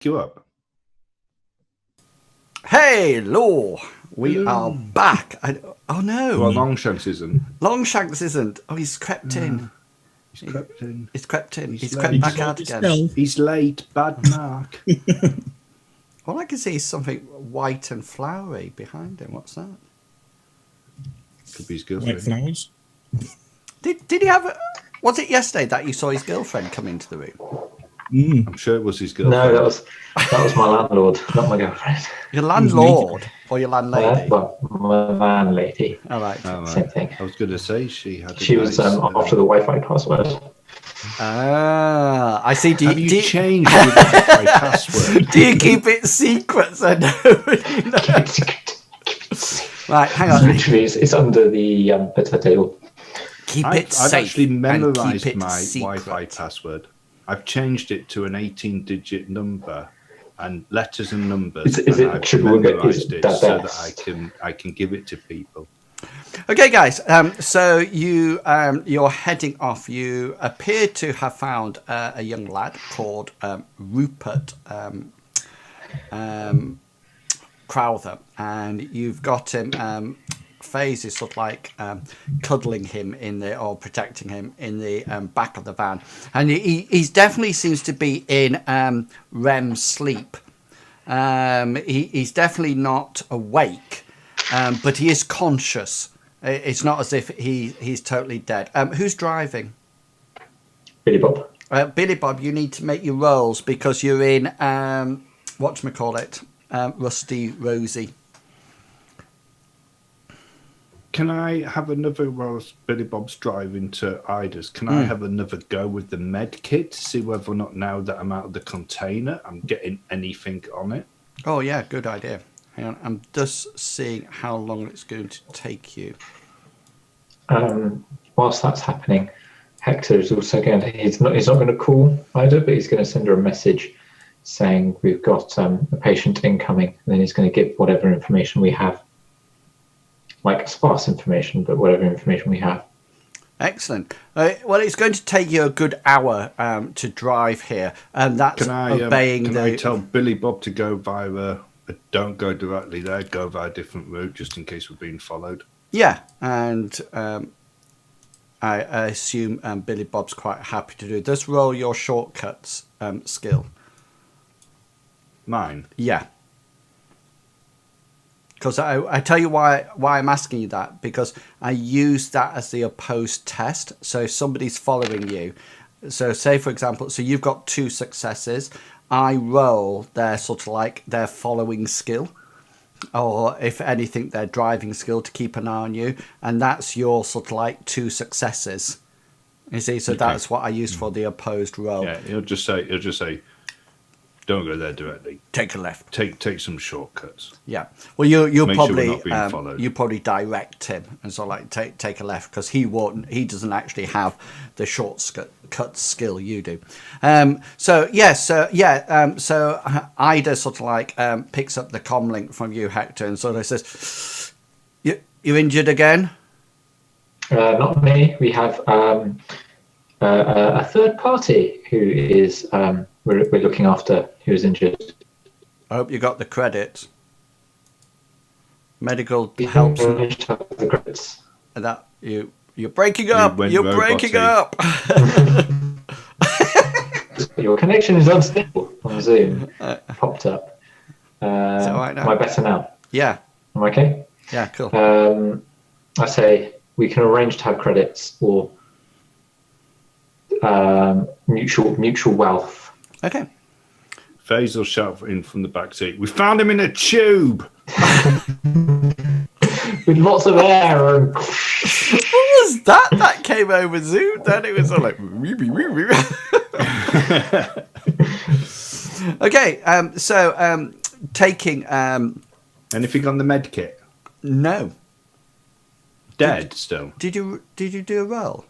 you up. Hey, Law, we are back. Oh no! Well, Longshanks isn't. Longshanks isn't. Oh, he's crept in. He's crept in. He's crept in. He's late. crept back out again. He's late. Bad mark. All I can see is something white and flowery behind him. What's that? Could be his girlfriend. White flowers. Did he have? Was it yesterday that you saw his girlfriend come into the room? I'm sure it was his girlfriend. No, that was my landlord, not my girlfriend. Your landlord or your landlady? Well, my landlady. All right. Same thing. I was going to say she was after the Wi-Fi password. Ah, I see. Have you changed your Wi-Fi password? Do you keep it secret so nobody knows? Right, hang on. Literally, it's under the potato. Keep I've safe. actually memorized and keep it my secret. Wi-Fi password. I've changed it to an 18-digit number and letters and numbers. Is it I've triple? memorized it so that I can give it to people. Okay, guys. So you're heading off. You appear to have found a young lad called Rupert Crowther, and you've got him. Faze is sort of like cuddling him or protecting him in the back of the van, and he definitely seems to be in REM sleep. He's definitely not awake, but he is conscious. It's not as if he's totally dead. Who's driving? Billy Bob. Billy Bob, you need to make your rolls because you're in whatchamacallit, Rusty Rosie. Can I have another, whilst Billy Bob's driving to Ida's, can I have another go with the med kit to see whether or not now that I'm out of the container, I'm getting anything on it? Oh, yeah, good idea. Hang on, I'm just seeing how long it's going to take you. Whilst that's happening, Hector is also going to, he's not going to call Ida, but he's going to send her a message saying we've got a patient incoming, and then he's going to give whatever information we have. Like sparse information, but whatever information we have. Excellent. Well, it's going to take you a good hour to drive here, and that's obeying Can I tell Billy Bob to go via don't go directly there, go via a different route, just in case we're being followed? Yeah, and I assume Billy Bob's quite happy to do it. Just roll your shortcuts skill. Mine? Yeah. Because I tell you why I'm asking you that, because I use that as the opposed test. So if somebody's following you, so say for example, so you've got 2 successes, I roll their sort of like their following skill, or if anything their driving skill to keep an eye on you, and that's your sort of like 2 successes. You see, so that's what I use for the opposed roll. Yeah, he'll just say. Don't go there directly. Take a left. Take some shortcuts. Yeah. Well, you'll Make probably sure we're not being followed. you probably direct him and sort of like take a left because he doesn't actually have the shortcut skill you do. So Ida sort of like picks up the comlink from you, Hector, and sort of says, "You injured again?" Not me. We have a third party who is. We're looking after who's injured. I hope you got the credit. Medical helps. The credits. That you're breaking up. You're breaking up. Your connection is unstable on Zoom. Popped up. Is that right now? Am I better now? Yeah. Am I okay? Yeah. Cool. I say we can arrange to have credits or mutual wealth. Okay. Faze will shout in from the back seat, "We found him in a tube!" With lots of air. And... What was that? That came over Zoom. Then it was all like... Okay, so taking... Anything on the med kit? No. Dead still? Did you do a roll?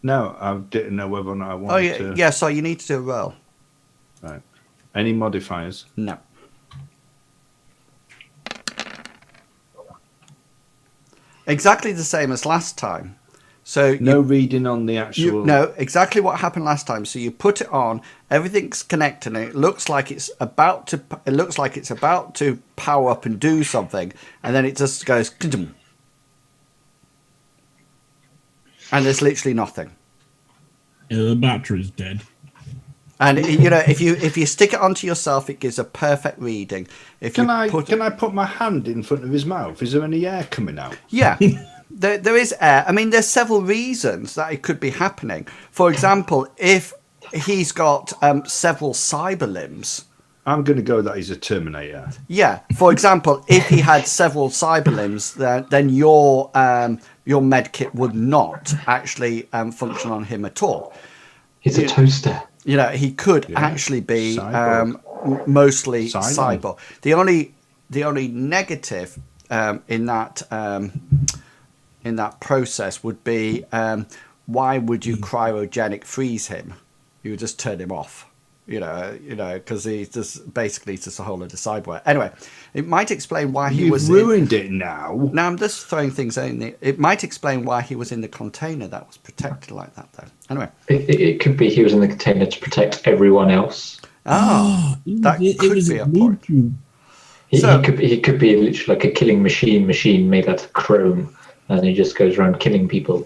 No, I didn't know whether or not I wanted to... Yeah, so you need to do a roll. Right. Any modifiers? No. Exactly the same as last time. So No reading on the actual. you know exactly what happened last time. So you put it on, everything's connected, and it looks like it's about to. It looks like it's about to power up and do something, and then it just goes, and there's literally nothing. Yeah, the battery's dead. And you know, if you stick it onto yourself, it gives a perfect reading. If Can you I put can I put my hand in front of his mouth? Is there any air coming out? Yeah, there is air. I mean, there's several reasons that it could be happening. For example, if he's got several cyber limbs. I'm going to go that he's a Terminator. Yeah. For example, if he had several cyber limbs, then your med kit would not actually function on him at all. He's a toaster. You know, he could actually be mostly cyber. The only negative in that process would be why would you cryogenic freeze him? You would just turn him off. You know, because he's just basically just a whole lot of cyberware. Anyway, it might explain why he was ruined it now. Now I'm just throwing things in there. It might explain why he was in the container that was protected like that, though. Anyway, it could be he was in the container to protect everyone else. That could be a point. He could be literally like a killing machine made out of chrome, and he just goes around killing people.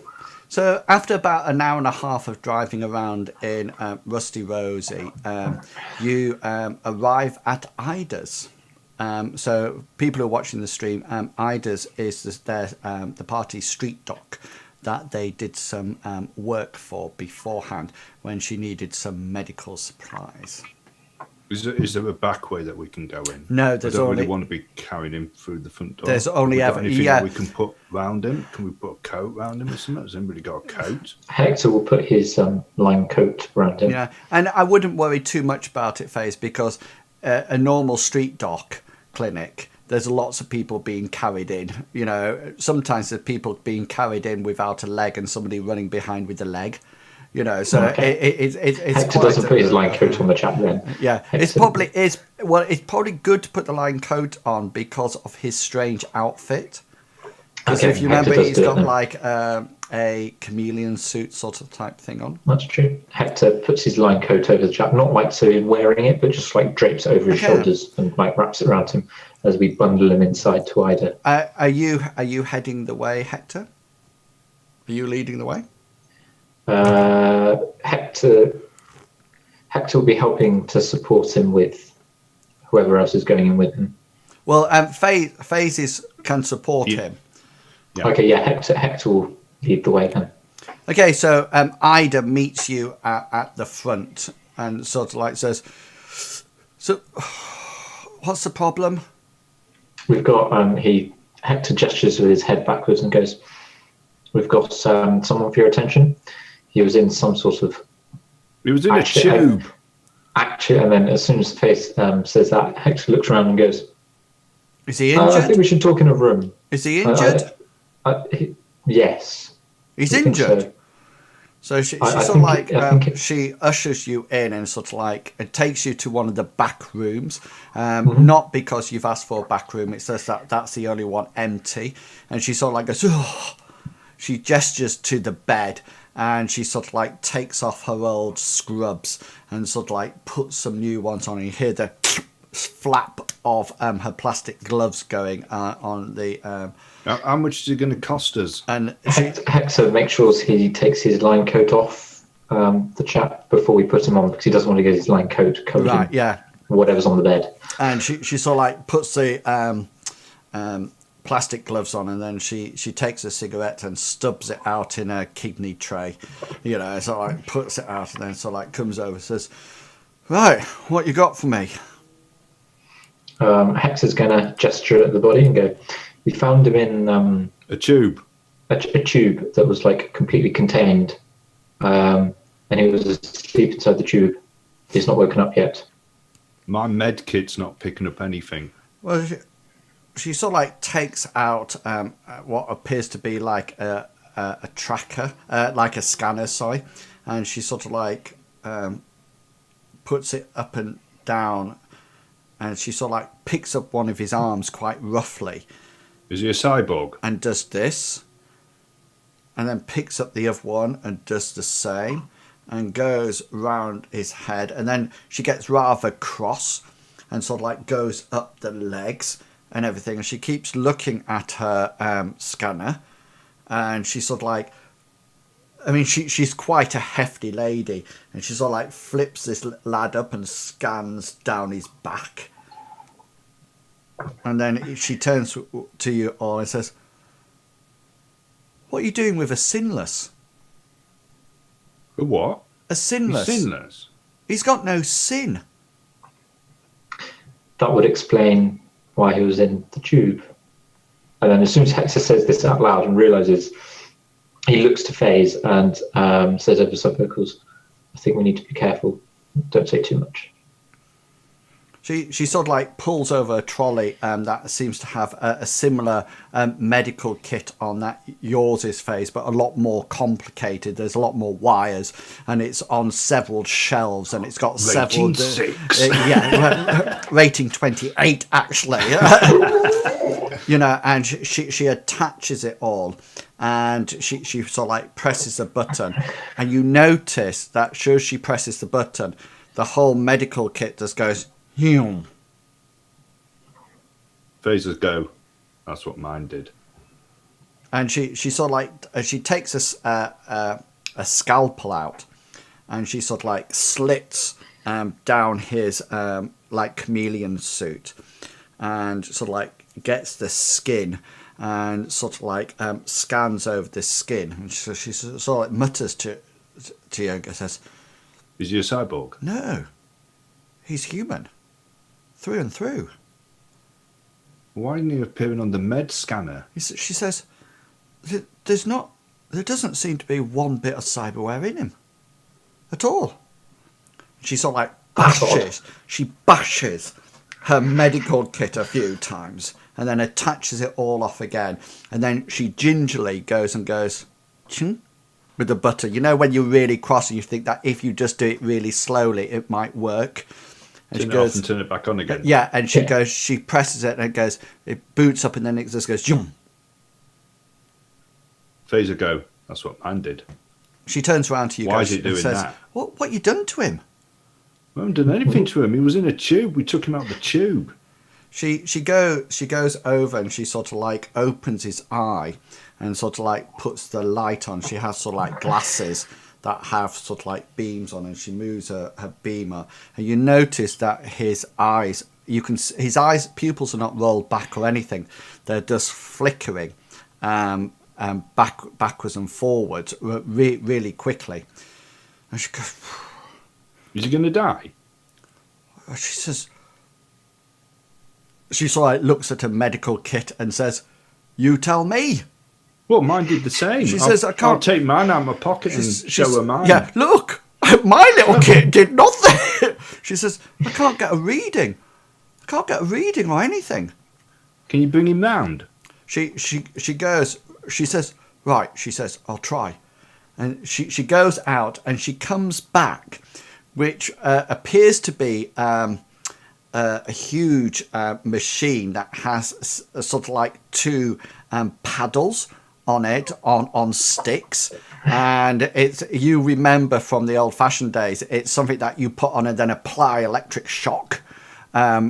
So after about an hour and a half of driving around in Rusty Rosie, you arrive at Ida's. So people who are watching the stream, Ida's is the party's street dock that they did some work for beforehand when she needed some medical supplies. Is there a back way that we can go in? No, there's I don't only. really want to be carrying him through the front door. There's only Have we got anything that we can put round him? Can we put a coat round him or something? Has anybody got a coat? Hector will put his line coat around him. Yeah, and I wouldn't worry too much about it, Faze, because a normal street dock clinic, there's lots of people being carried in. You know, sometimes there's people being carried in without a leg and somebody running behind with a leg. You know, so it's Hector doesn't put his line coat on the chat then. Yeah, Hector. It's probably good to put the line coat on because of his strange outfit. Because if you remember, he's got like a chameleon suit sort of type thing on. That's true. Hector puts his line coat over the chap, not like so he's wearing it, but just like drapes it over his shoulders and like wraps it around him as we bundle him inside to Ida. Are you heading the way, Hector? Are you leading the way? Hector will be helping to support him with whoever else is going in with him. Well, Phases can support him. Yeah. Okay, yeah, Hector will lead the way then. Okay, so Ida meets you at the front and sort of like says, "So, what's the problem?" We've got Hector gestures with his head backwards and goes, "We've got someone for your attention. He was in some sort of." He was in a tube. Actually, and then as soon as Face says that, Hector looks around and goes, "Is he injured? I think we should talk in a room." Is he injured? Yes. He's injured. So she sort of like she ushers you in and sort of like it takes you to one of the back rooms. Not because you've asked for a back room. It says that's the only one empty. And she sort of like goes, oh. She gestures to the bed and she sort of like takes off her old scrubs and sort of like puts some new ones on. And you hear the flap of her plastic gloves going on the. How much is it going to cost us? And Hector makes sure he takes his line coat off the chap before we put him on because he doesn't want to get his line coat covered in whatever's on the bed. And she sort of like puts the plastic gloves on, and then she takes a cigarette and stubs it out in a kidney tray, you know, so like puts it out and then sort of like comes over and says, "Right, what you got for me?" Hector's gonna gesture at the body and go, "We found him in a tube, a tube that was like completely contained, and he was asleep inside the tube. He's not woken up yet." My med kit's not picking up anything. Well, she sort of like takes out what appears to be like a tracker, like a scanner, sorry, and she sort of like puts it up and down, and she sort of like picks up one of his arms quite roughly. Is he a cyborg? And does this. and then picks up the other one and does the same and goes round his head, and then she gets rather cross and sort of like goes up the legs and everything, and she keeps looking at her scanner, and she's sort of like, I mean, she's quite a hefty lady, and she sort of like flips this lad up and scans down his back. And then she turns to you all and says, "What are you doing with a sinless?" A what? A sinless. He's sinless. He's got no sin. That would explain why he was in the tube. And then as soon as Hector says this out loud and realizes, he looks to FaZe and says over sub vocals, "I think we need to be careful. Don't say too much." She sort of like pulls over a trolley that seems to have a similar medical kit on that yours is, FaZe, but a lot more complicated. There's a lot more wires, and it's on several shelves, and it's got several. Rating 6. Rating 28 actually. You know, and she attaches it all, and she sort of like presses a button, and you notice that sure she presses the button, the whole medical kit just goes. Phasers go. That's what mine did. And she sort of like she takes a scalpel out, and she sort of like slits down his like chameleon suit, and sort of like gets the skin and sort of like scans over the skin, and so she sort of like mutters to Yoga, says, Is he a cyborg? "No, he's human. Through and through." Why isn't he appearing on the med scanner? She says, there doesn't seem to be one bit of cyberware in him at all. She sort of like bashes her medical kit a few times and then attaches it all off again. And then she gingerly goes, ching, with the butter. You know when you're really cross and you think that if you just do it really slowly, it might work. And Turn it off and turn it back on again. Yeah, and she goes, she presses it and it goes, it boots up and then it just goes, zoom. Phaser go. That's what mine did. She turns around to you Why guys is it and doing says, that? What you done to him? We haven't done anything to him. He was in a tube. We took him out of the tube. She goes over and she sort of like opens his eye and sort of like puts the light on. She has sort of like glasses that have sort of like beams on, and she moves her beamer, and you notice that his eyes, his eyes pupils are not rolled back or anything. They're just flickering backwards and forwards really quickly. And she goes, Is he going to die? she says, she sort of like looks at her medical kit and says, "You tell me." Well, mine did the same. She says, "I can't." I'll take mine out of my pocket and show her mine. Yeah, look, my little kit did nothing. She says, "I can't get a reading. I can't get a reading or anything." Can you bring him round? She goes. She says, "Right." She says, "I'll try." And she goes out and she comes back, which appears to be a huge machine that has sort of like two paddles on it on sticks, and it's, you remember from the old-fashioned days, it's something that you put on and then apply electric shock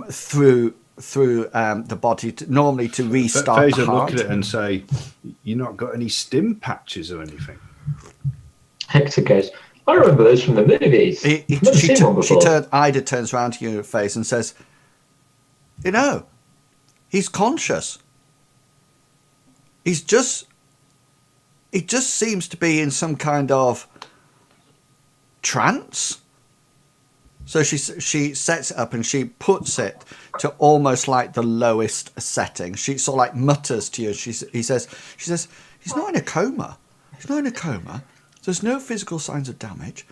through the body normally to restart the Phaser heart. look at it and say, "You not got any stim patches or anything?" Hector goes, "I remember those from the movies. Never seen one before." Ida turns around to you in your face and says, "You know, he's conscious. He just seems to be in some kind of trance." So she sets it up and she puts it to almost like the lowest setting. She sort of like mutters to you. She says, "He's not in a coma. He's not in a coma. There's no physical signs of damage.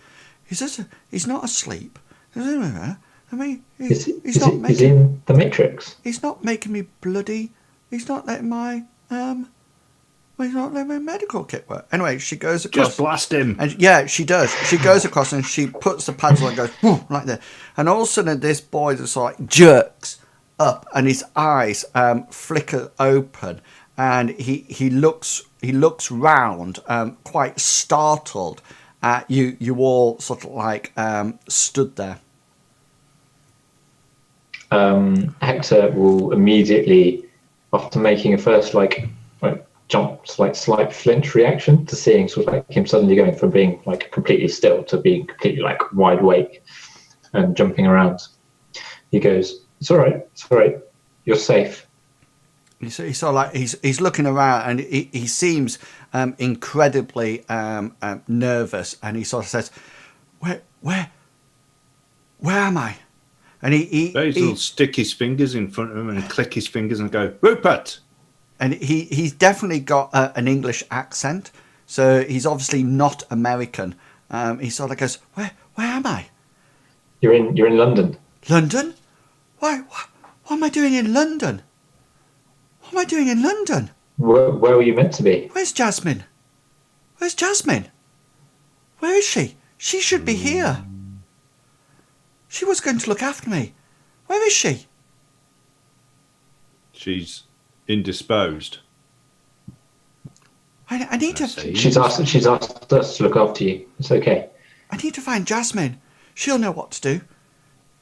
He's not asleep. I mean, he's in the Matrix. He's not making me bloody. He's not letting my he's not letting my medical kit work." Anyway, she goes across. Just blast him. And yeah, she does. She goes across and she puts the pads on and goes whoo, like that. And all of a sudden, this boy just like jerks up, and his eyes flicker open, and he looks round, quite startled at you. You all sort of like stood there. Hector will immediately, after making a first like jump, like slight flinch reaction to seeing sort of like him suddenly going from being like completely still to being completely like wide awake and jumping around. He goes, "It's all right. It's all right. You're safe." He's sort of like he's looking around, and he seems incredibly nervous, and he sort of says, "Where am I?" And Basil stick his fingers in front of him and click his fingers and go, "Rupert!" And he's definitely got an English accent, so he's obviously not American. He sort of goes, "Where am I?" You're in London. London? Why? What am I doing in London? What am I doing in London? Where were you meant to be? Where's Jasmine? Where's Jasmine? Where is she? She should be here. She was going to look after me. Where is she? She's indisposed. I need to. She's asked us to look after you. It's okay. I need to find Jasmine. She'll know what to do.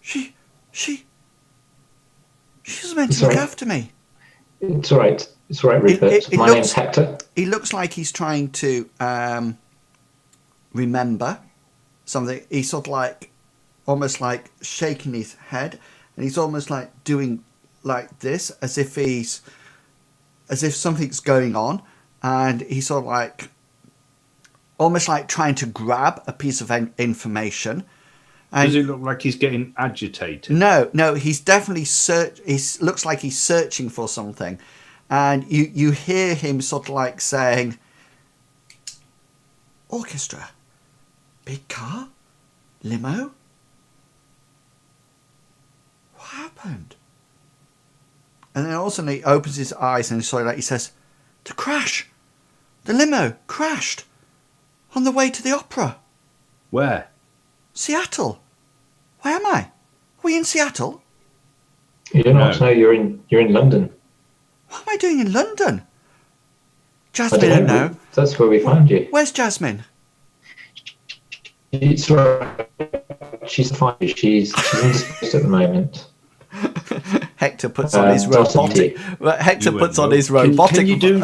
She was meant to look after me. It's all right. It's all right, Rupert. My name's Hector. He looks like he's trying to remember something. He's sort of like, almost like shaking his head, and he's almost like doing like this, as if something's going on, and he's sort of like, almost like trying to grab a piece of information. And does it look like he's getting agitated? No, he's definitely he looks like he's searching for something, and you hear him sort of like saying, "Orchestra, big car, limo. What happened?" And then all of a sudden he opens his eyes and sort of like he says, the limo crashed on the way to the opera. Where? Seattle. Where am I? Are we in Seattle? You don't have to know. You're in London. What am I doing in London? Jasmine, I don't know. That's where we found you. Where's Jasmine? It's right. She's fine. She's indisposed at the moment. Hector puts on his robotic. Hector puts on his robotic. Can you do?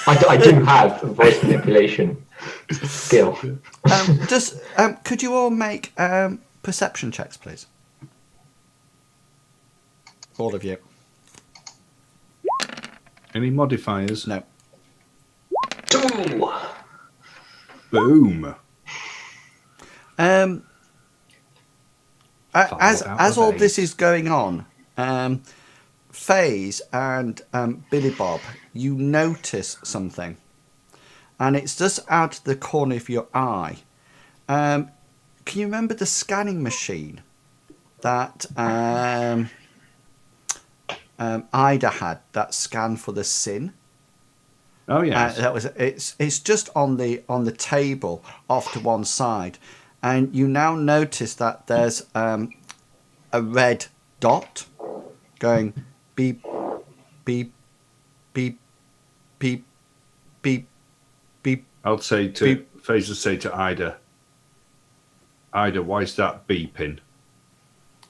I do have a voice manipulation skill. Could you all make perception checks, please? All of you. Any modifiers? No. Boom. As all this is going on, FaZe and Billy Bob, you notice something, and it's just out of the corner of your eye. Can you remember the scanning machine that Ida had, that scan for the sin? Oh yes. It's just on the table off to one side, and you now notice that there's a red dot going beep beep beep beep beep beep. I'll say to FaZe will say to Ida, why's that beeping?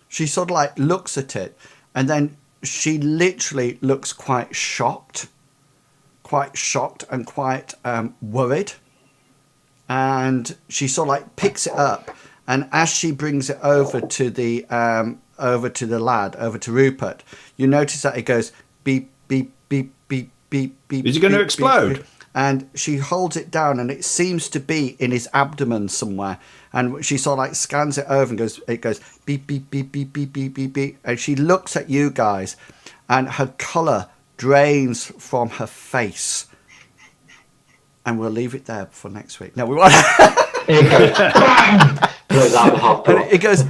She sort of like looks at it, and then she literally looks quite shocked and quite worried. And she sort of like picks it up, and as she brings it over to the lad, over to Rupert, you notice that it goes beep beep beep beep beep beep. Is it going to explode? Beep, beep. And she holds it down, and it seems to be in his abdomen somewhere. And she sort of like scans it over, and it goes beep beep beep beep beep beep beep beep. And she looks at you guys, and her colour drains from her face. And we'll leave it there for next week. No, we won't. It goes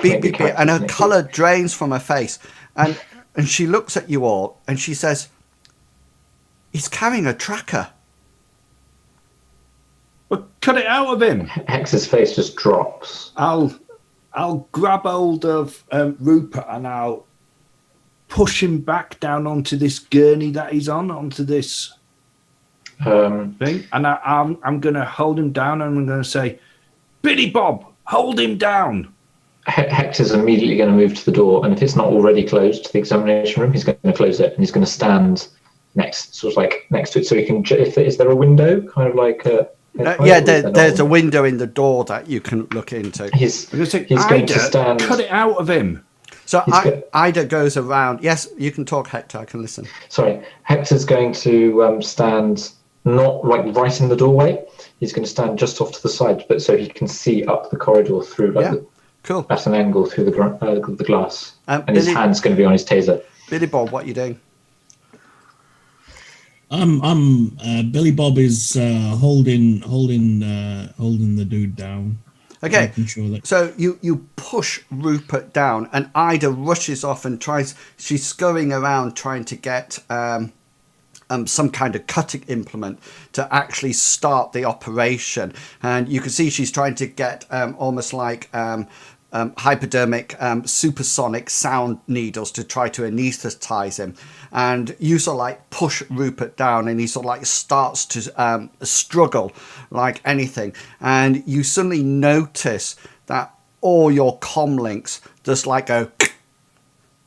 beep beep beep, and her colour drains from her face, and she looks at you all, and she says, "He's carrying a tracker." Well, cut it out of him. Hex's face just drops. I'll grab hold of Rupert, and I'll push him back down onto this gurney that he's on, onto this thing, and I'm going to hold him down, and I'm going to say, Billy Bob, hold him down. Hector's immediately going to move to the door, and if it's not already closed to the examination room, he's going to close it, and he's going to stand next to it, so he can. Is there a window, kind of like there's a window in the door that you can look into. He's going to stand. Cut it out of him. So Ida goes around. Yes, you can talk, Hector. I can listen. Sorry, Hector's going to stand not like right in the doorway. He's going to stand just off to the side, but so he can see up the corridor through cool. at an angle through the glass, and Billy, his hand's going to be on his taser. Billy Bob, what are you doing? Billy Bob is holding the dude down. Okay, Sure that... so you push Rupert down, and Ida rushes off and she's scurrying around trying to get some kind of cutting implement to actually start the operation. And you can see she's trying to get almost like hypodermic supersonic sound needles to try to anesthetize him. And you sort of like push Rupert down, and he sort of like starts to struggle like anything. And you suddenly notice that all your comm links just like go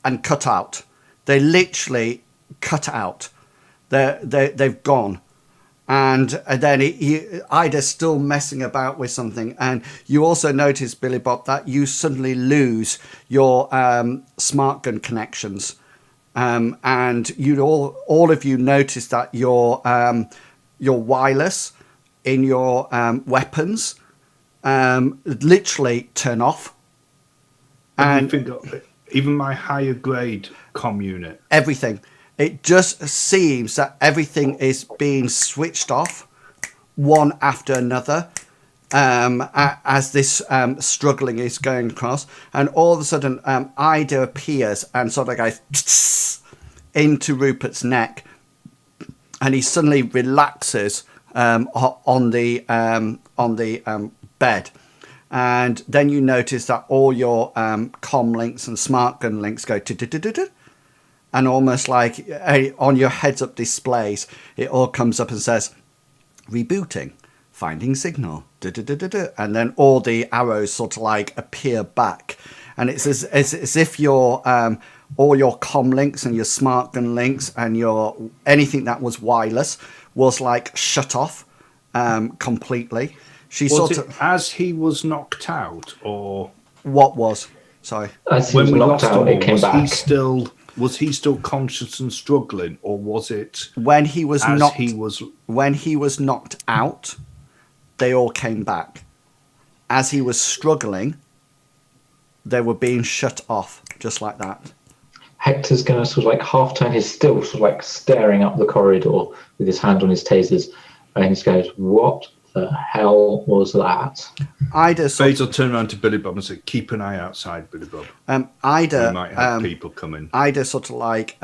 and cut out. They literally cut out. They've gone. And then Ida's still messing about with something. And you also notice, Billy Bob, that you suddenly lose your smart gun connections. And you all of you notice that your wireless in your weapons literally turn off. And Even my higher grade comm unit. Everything. It just seems that everything is being switched off one after another as this struggling is going across. And all of a sudden, Ida appears and sort of goes into Rupert's neck. And he suddenly relaxes on the bed. And then you notice that all your comm links and smart gun links go and almost like on your heads-up displays, it all comes up and says, rebooting, finding signal, and then all the arrows sort of like appear back. And it's as if your all your comm links and your smart gun links and your anything that was wireless was like shut off completely. As he was knocked out, or what was? Sorry. As he was knocked out, it came back. Was he still conscious and struggling, or was it when he was knocked out? They all came back. As he was struggling, they were being shut off, just like that. Hector's going to sort of like half turn. He's still sort of like staring up the corridor with his hand on his tasers, and he just goes, "What the hell was that?" Bates will turn around to Billy Bob and say, "Keep an eye outside, Billy Bob. Ida we might have people coming." Ida sort of like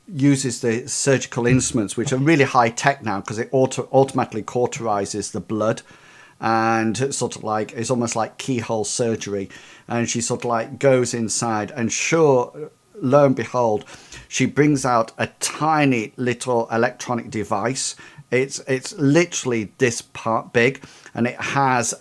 uses the surgical instruments, which are really high tech now because it automatically cauterizes the blood, and it's sort of like it's almost like keyhole surgery. And she sort of like goes inside, and lo and behold, she brings out a tiny little electronic device. It's literally this part big, and it has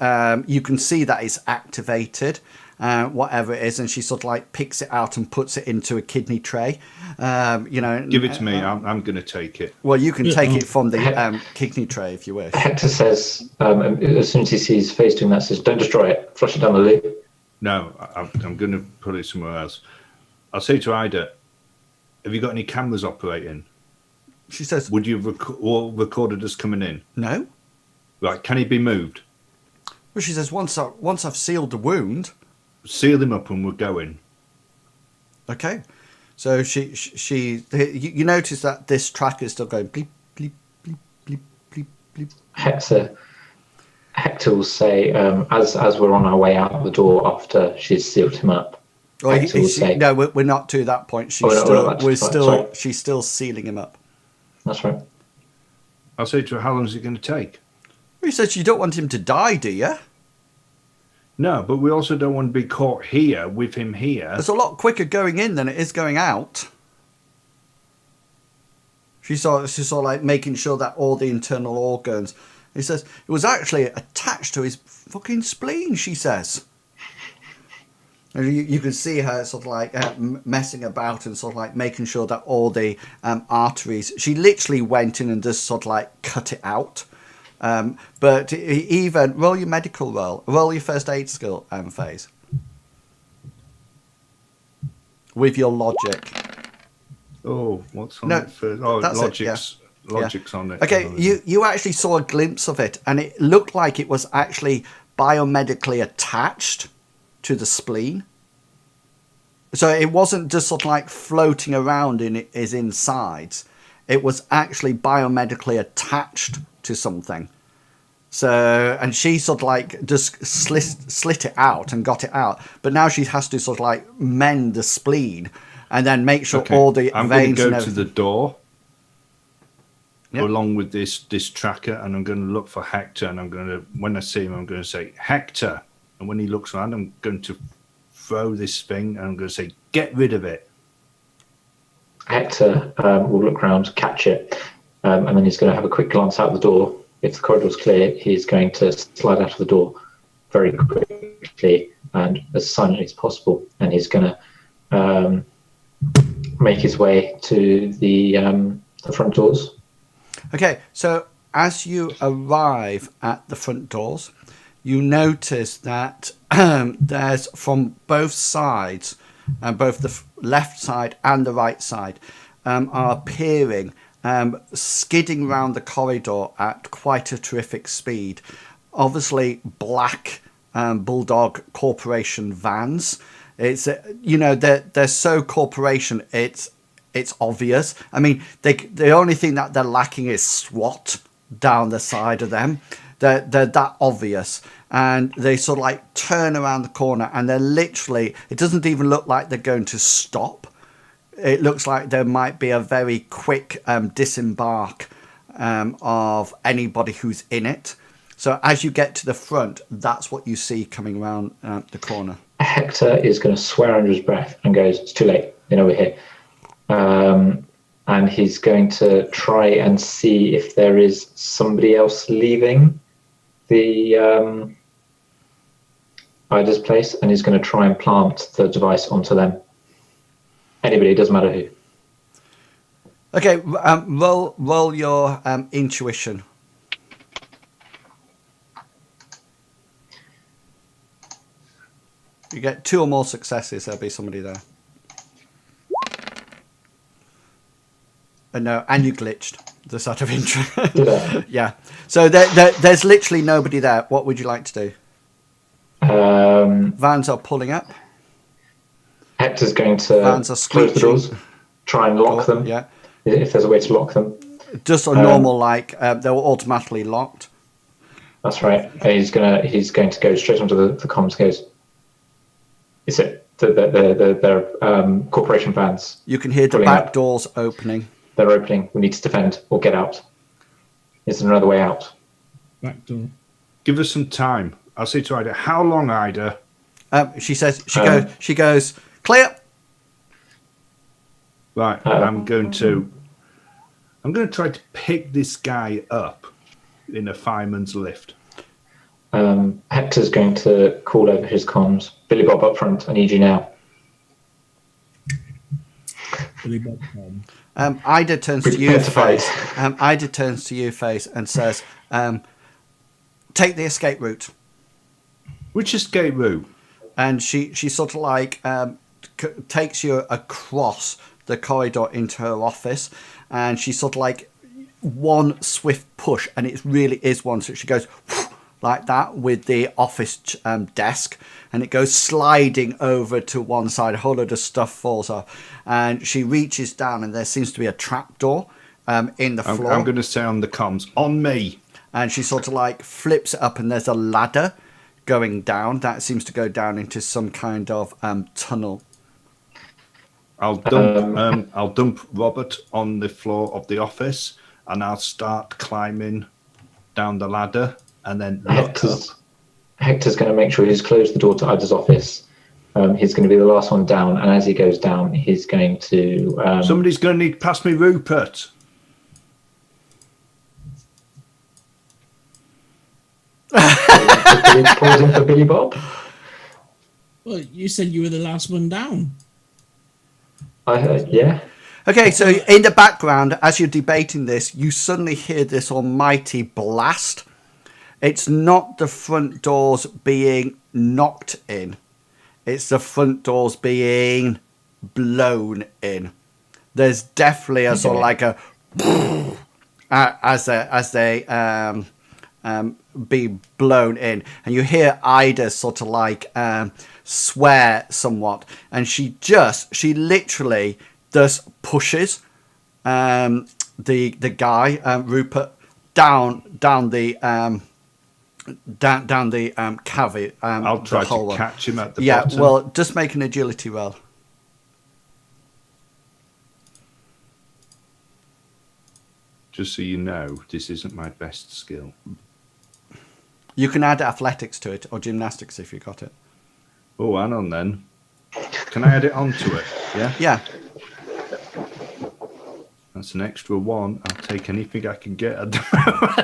you can see that it's activated, whatever it is, and she sort of like picks it out and puts it into a kidney tray. Give it to me. I'm going to take it. Well, you can take it from the kidney tray if you wish. Hector says, as soon as he sees Faze doing that, says, "Don't destroy it. Flush it down the loo." No, I'm going to put it somewhere else. I'll say to Ida, "Have you got any cameras operating?" She says, "Would you have recorded us coming in?" "No." Right, can he be moved? Well, she says, once I've sealed the wound, seal him up and we're going. Okay, so you notice that this track is still going bleep bleep bleep bleep bleep bleep. Hector will say, as we're on our way out the door after she's sealed him up. Well, no, we're not to that point. She's still sealing him up. That's right. I'll say to her, "How long is it going to take?" He says, "You don't want him to die, do you?" No, but we also don't want to be caught here with him here. It's a lot quicker going in than it is going out. She's sort of like making sure that all the internal organs. He says it was actually attached to his fucking spleen. She says. And you can see her sort of like messing about and sort of like making sure that all the arteries. She literally went in and just sort of like cut it out. But even roll your medical roll your first aid skill phase with your logic. Oh, what's on No, it first? Oh, that's logic's on it. Okay, you actually saw a glimpse of it, and it looked like it was actually biomedically attached to the spleen. So it wasn't just sort of like floating around in his insides. It was actually biomedically attached to something. So, and she sort of like just slit it out and got it out. But now she has to sort of like mend the spleen and then make sure all the I'm going veins. to go to the door Yep. along with this tracker, and I'm going to look for Hector. And I'm going to, when I see him, I'm going to say Hector. And when he looks around, I'm going to throw this thing, and I'm going to say, get rid of it. Hector will look around, catch it, and then he's going to have a quick glance out the door. If the corridor's clear, he's going to slide out of the door very quickly and as silently as possible. And he's going to make his way to the front doors. Okay, so as you arrive at the front doors, you notice that there's from both sides, both the left side and the right side, are appearing, skidding round the corridor at quite a terrific speed. Obviously, black Bulldog Corporation vans. It's they're so corporation. It's obvious. I mean, the only thing that they're lacking is SWAT down the side of them. They're that obvious. And they sort of like turn around the corner, and they're literally, it doesn't even look like they're going to stop. It looks like there might be a very quick disembark of anybody who's in it. So as you get to the front, that's what you see coming around the corner. Hector is going to swear under his breath and goes, it's too late, we're here. And he's going to try and see if there is somebody else leaving the Ida's place, and he's going to try and plant the device onto them. Anybody, it doesn't matter who. Okay, roll your intuition. You get 2 or more successes, there'll be somebody there. No, and you glitched. Just out of interest. Yeah. So there's literally nobody there. What would you like to do? Vans are pulling up. Hector's going to Vans are close the doors, screeching. try and lock them. Yeah. If there's a way to lock them. Just a normal they were automatically locked. That's right. And he's going to go straight onto the comms. Goes. Is it the corporation vans? You can hear the back doors opening. They're opening. We need to defend or get out. Is there another way out? Back door. Give us some time. I'll say to Ida, how long, Ida? She says she goes clear. Right, I'm going to try to pick this guy up in a fireman's lift. Hector's going to call over his comms. Billy Bob up front, I need you now. Billy Bob Tom. Ida turns to you, Face. Ida turns to you, Face, and says, "Take the escape route." Which escape route? And she sort of like takes you across the corridor into her office, and she sort of like one swift push, and it really is one. So she goes like that with the office desk, and it goes sliding over to one side. A whole load of stuff falls off, and she reaches down, and there seems to be a trapdoor in the floor. I'm going to say on the comms, on me. And she sort of like flips it up, and there's a ladder going down that seems to go down into some kind of tunnel. I'll dump Robert on the floor of the office, and I'll start climbing down the ladder, and then look up. Hector's going to make sure he's closed the door to Ida's office. He's going to be the last one down, and as he goes down, he's going to. Somebody's going to need to pass me Rupert. Pausing for Billy Bob. Well, you said you were the last one down. I heard, yeah. Okay, so in the background, as you're debating this, you suddenly hear this almighty blast. It's not the front doors being knocked in. It's the front doors being blown in. There's definitely a sort of like a as they be blown in, and you hear Ida sort of like swear somewhat, and she literally just pushes the guy Rupert down the cavity. I'll try to catch him at the yeah, bottom. well, just make an agility roll. Just so you know, this isn't my best skill. You can add athletics to it or gymnastics if you got it. Oh, hang on then. Can I add it onto it? Yeah? Yeah. That's an extra 1. I'll take anything I can get at the moment.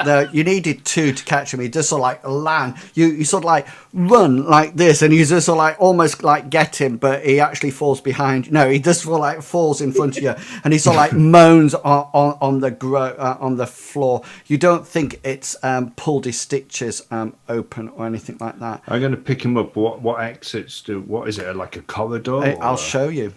No, you needed 2 to catch him. He just sort of like land. You sort of like run like this, and you just sort of like almost like get him, but he actually falls behind. No, he just sort of like falls in front of you, and he sort of like moans on the floor. You don't think it's pulled his stitches open or anything like that. I'm going to pick him up. What exits do? What is it? Like a corridor? I'll show you.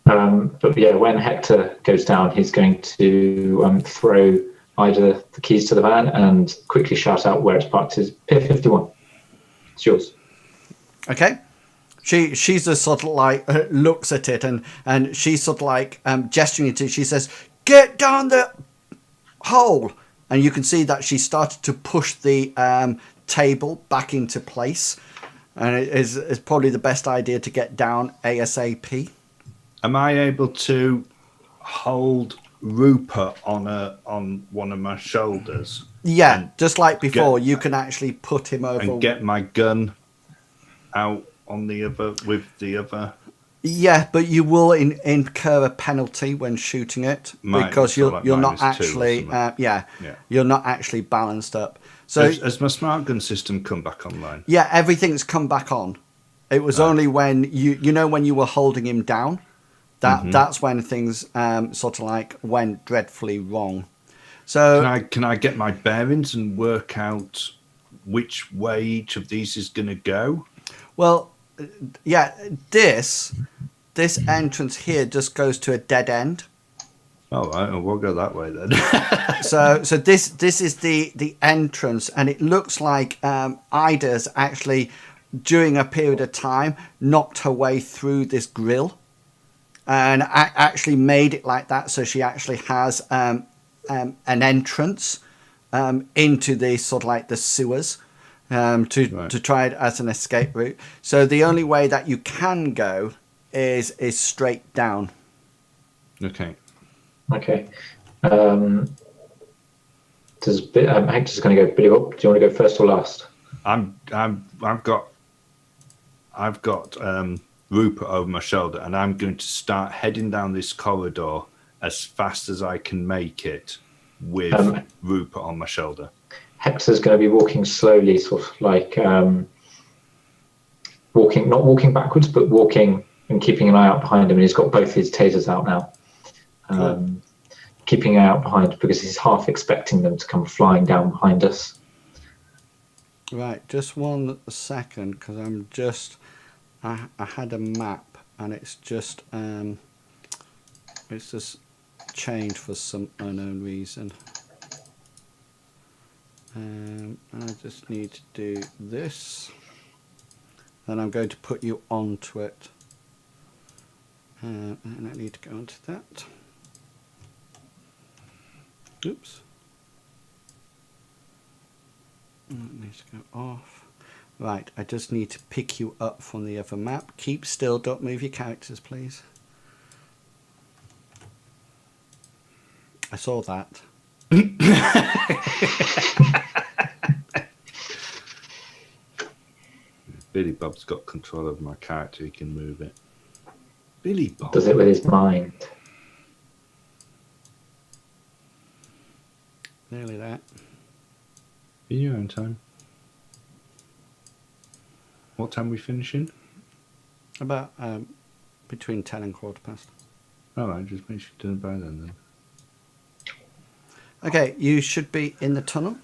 But yeah, when Hector goes down, he's going to throw Ida the keys to the van and quickly shout out where it's parked. Is Pier 51. It's yours. Okay. She's just sort of like looks at it and she's sort of like gesturing it. She says, "Get down the hole," and you can see that she started to push the table back into place, and it is probably the best idea to get down ASAP. Am I able to hold Rupert on one of my shoulders? Yeah, just like before, you can actually put him over and get my gun out on the other with the other. Yeah, but you will incur a penalty when shooting it because you're not actually you're not actually balanced up. So has my smart gun system come back online? Yeah, everything's come back on. It was only when when you were holding him down. That's when things sort of like went dreadfully wrong. So can I get my bearings and work out which way each of these is going to go? Well, yeah, this entrance here just goes to a dead end. Oh, right, we'll go that way then. so this is the entrance, and it looks like Ida's actually during a period of time knocked her way through this grill. And actually made it like that, so she actually has an entrance into the sort of like the sewers to try it as an escape route. So the only way that you can go is straight down. Okay. Hector's going to go. Billy Bob, do you want to go first or last? I've got Rupert over my shoulder, and I'm going to start heading down this corridor as fast as I can make it with Rupert on my shoulder. Hector's going to be walking slowly, sort of like not walking backwards, but walking and keeping an eye out behind him. And he's got both his tasers out now, keeping an eye out behind because he's half expecting them to come flying down behind us. Right, just 1 second, because I'm just. I had a map and it's just changed for some unknown reason. I just need to do this. Then I'm going to put you onto it. And I need to go onto that. Oops. It needs to go off. Right, I just need to pick you up from the other map. Keep still, don't move your characters, please. I saw that. Billy Bob's got control of my character. He can move it. Billy Bob. Does it with his mind. Nearly there. In your own time. What time are we finishing? About between 10 and 15. All right, just make sure you're done by then. Okay, you should be in the tunnel.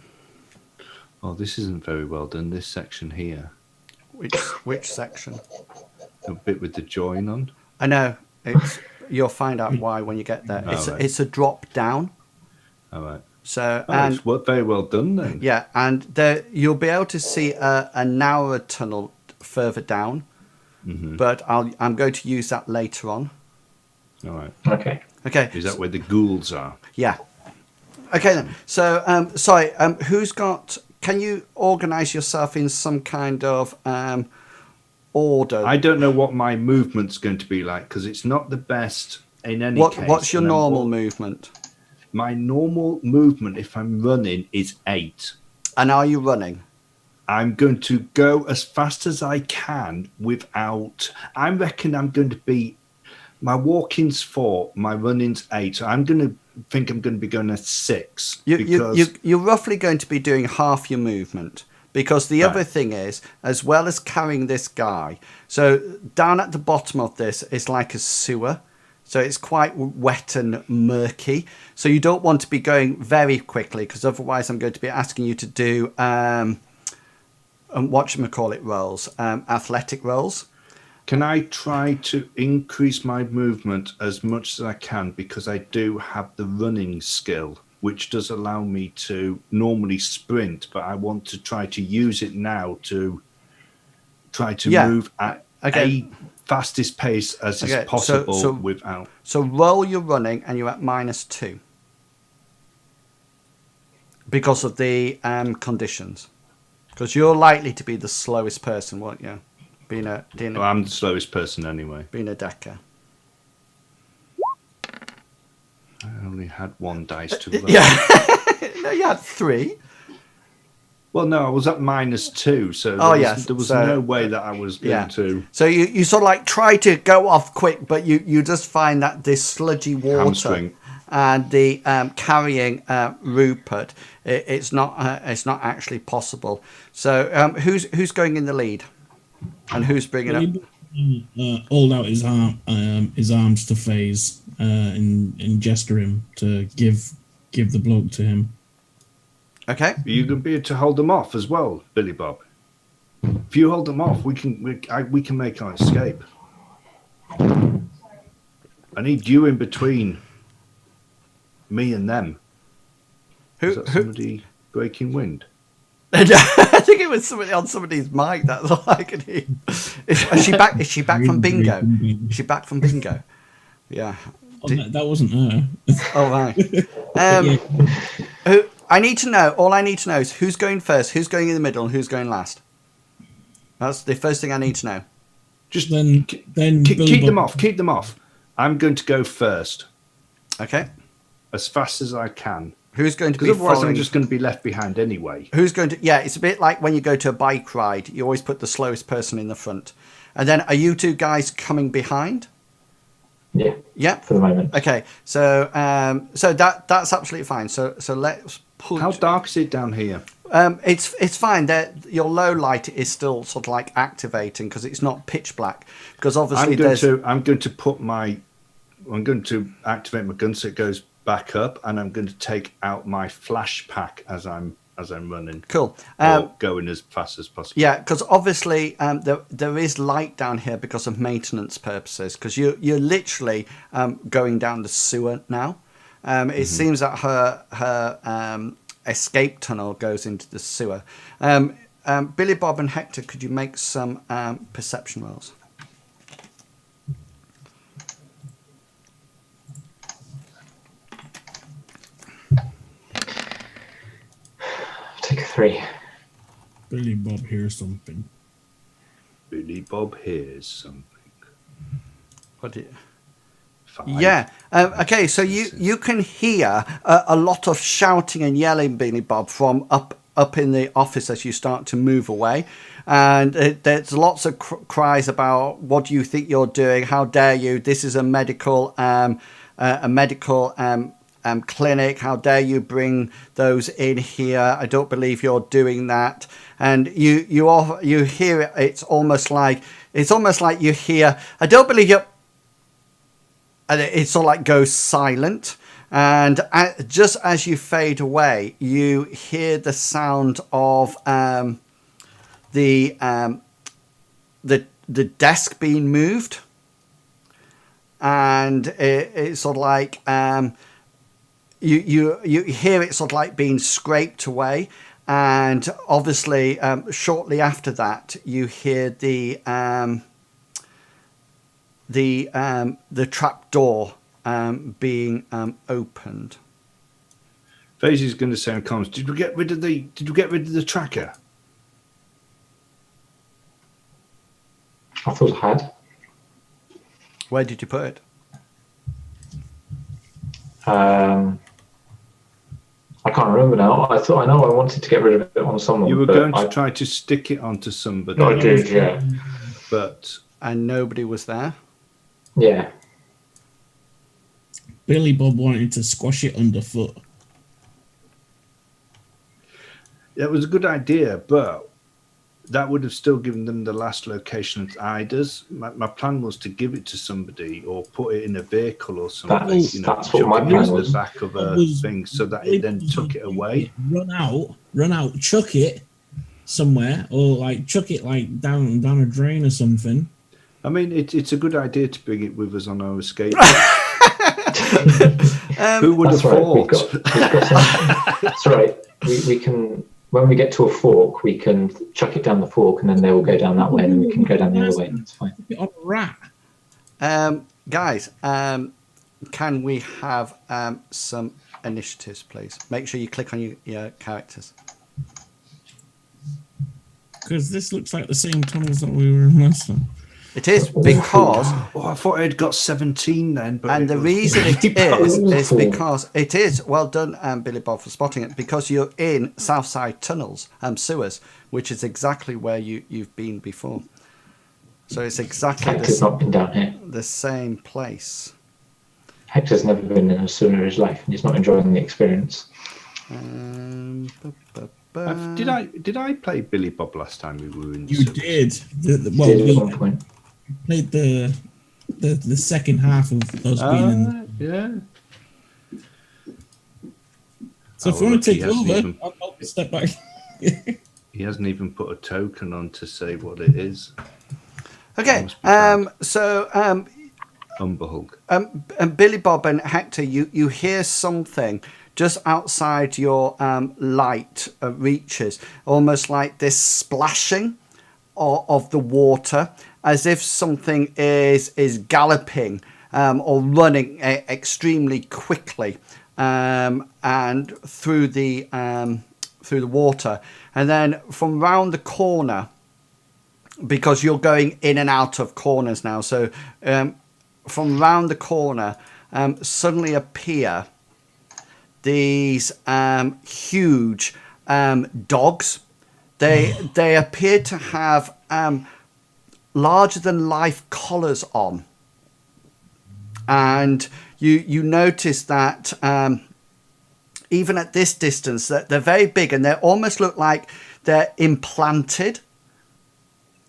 Oh, this isn't very well done. This section here, Which section? a bit with the join on. I know. You'll find out why when you get there. Right. It's a drop down. All right. So Oh, it's very well done then. yeah, and there you'll be able to see a narrower tunnel further down, but I'm going to use that later on. All right. Okay. Okay. Is that where the ghouls are? Yeah. Okay then. So sorry. Who's got? Can you organise yourself in some kind of order? I don't know what my movement's going to be like because it's not the best in any case. What's your and normal movement? My normal movement, if I'm running, is 8. And are you running? I'm going to go as fast as I can without. I reckon I'm going to be. My walking's 4, my running's 8. So I'm going to be going at 6. You're roughly going to be doing half your movement. Because the other thing is, as well as carrying this guy, so down at the bottom of this is like a sewer. So it's quite wet and murky. So you don't want to be going very quickly because otherwise I'm going to be asking you to do whatchamacallit rolls, athletic rolls. Can I try to increase my movement as much as I can because I do have the running skill, which does allow me to normally sprint, but I want to try to use it now to try to move at a fastest pace as is possible without. So roll your running and you're at -2 because of the conditions. Because you're likely to be the slowest person, won't you? I'm the slowest person anyway. Being a decker. I only had 1 dice to roll. Yeah. No, you had 3. Well, no, I was at -2, so there was no way that I was going to. So you sort of like try to go off quick, but you just find that this sludgy water Hamstring. and the carrying Rupert, it's not actually possible. So who's going in the lead, and who's bringing up? Hold out his arms to phase and gesture him to give the bloke to him. Okay. Are you going to be able to hold them off as well, Billy Bob? If you hold them off, we can make our escape. I need you in between me and them. Is that somebody breaking wind? I think it was somebody on somebody's mic. That's all I could hear. Is she back? Is she back from bingo? Is she back from bingo? Yeah. That wasn't her. Oh right. I need to know. All I need to know is who's going first, who's going in the middle, and who's going last. That's the first thing I need to know. Just then keep them off. Keep them off. I'm going to go first. Okay. As fast as I can. Who's going to be otherwise following? I'm just going to be left behind anyway. Who's going to? Yeah, it's a bit like when you go to a bike ride. You always put the slowest person in the front, and then are you two guys coming behind? Yeah. Yeah. For the moment. Okay. So that's absolutely fine. So let's put. How dark is it down here? It's fine. Your low light is still sort of like activating because it's not pitch black. Because obviously I'm going to activate my gun so it goes back up, and I'm going to take out my flash pack as I'm running. Cool. Or going as fast as possible. Yeah, because obviously there is light down here because of maintenance purposes. Because you're literally going down the sewer now. It seems that her escape tunnel goes into the sewer. Billy Bob and Hector, could you make some perception rolls? Take a 3. Billy Bob hears something. Billy Bob hears something. What do you... 5. Yeah. Okay. So you can hear a lot of shouting and yelling, Billy Bob, from up up in the office as you start to move away. And there's lots of cries about, what do you think you're doing? How dare you? This is a medical clinic. How dare you bring those in here? I don't believe you're doing that. And you hear it. It's almost like you hear, I don't believe you. And it sort of like goes silent. And just as you fade away, you hear the sound of the desk being moved, and it's sort of like you hear it sort of like being scraped away, and obviously shortly after that you hear the trap door being opened. Faisy's going to say on comms, did we get rid of the tracker? I thought I had. Where did you put it? I can't remember now. I know I wanted to get rid of it on someone. You were going to try to stick it onto somebody. I did, yeah. And nobody was there? Yeah. Billy Bob wanted to squash it underfoot. It was a good idea, but that would have still given them the last location of Ida's. My plan was to give it to somebody or put it in a vehicle or something. That's what my plan was. The back of a thing so that it then took it away. Run out, chuck it somewhere, or like chuck it like down a drain or something. I mean, it's a good idea to bring it with us on our escape. Who would have thought? That's right. We can, when we get to a fork, we can chuck it down the fork, and then they will go down that way, and then we can go down the other way. That's fine. On a rat. Guys, can we have some initiatives, please? Make sure you click on your characters. Because this looks like the same tunnels that we were in last time. It is because... Oh, I thought I'd got 17 then. But and the reason it is because it is, well done, Billy Bob, for spotting it, because you're in Southside Tunnels, sewers, which is exactly where you've been before. So it's exactly Hector's not been down here. The same place. Hector's never been in a sewer in his life, and he's not enjoying the experience. Did I play Billy Bob last time we were in? You did. Did at one point. Played the second half of those being in. Yeah. So if you want to take over, I'll step back. He hasn't even put a token on to say what it is. Okay. So Humberhulk. And Billy Bob and Hector, you hear something just outside your light reaches, almost like this splashing of the water, as if something is galloping or running extremely quickly and through the water. And then from round the corner, because you're going in and out of corners now, so from round the corner suddenly appear these huge dogs. They appear to have larger than life collars on, and you notice that even at this distance that they're very big, and they almost look like they're implanted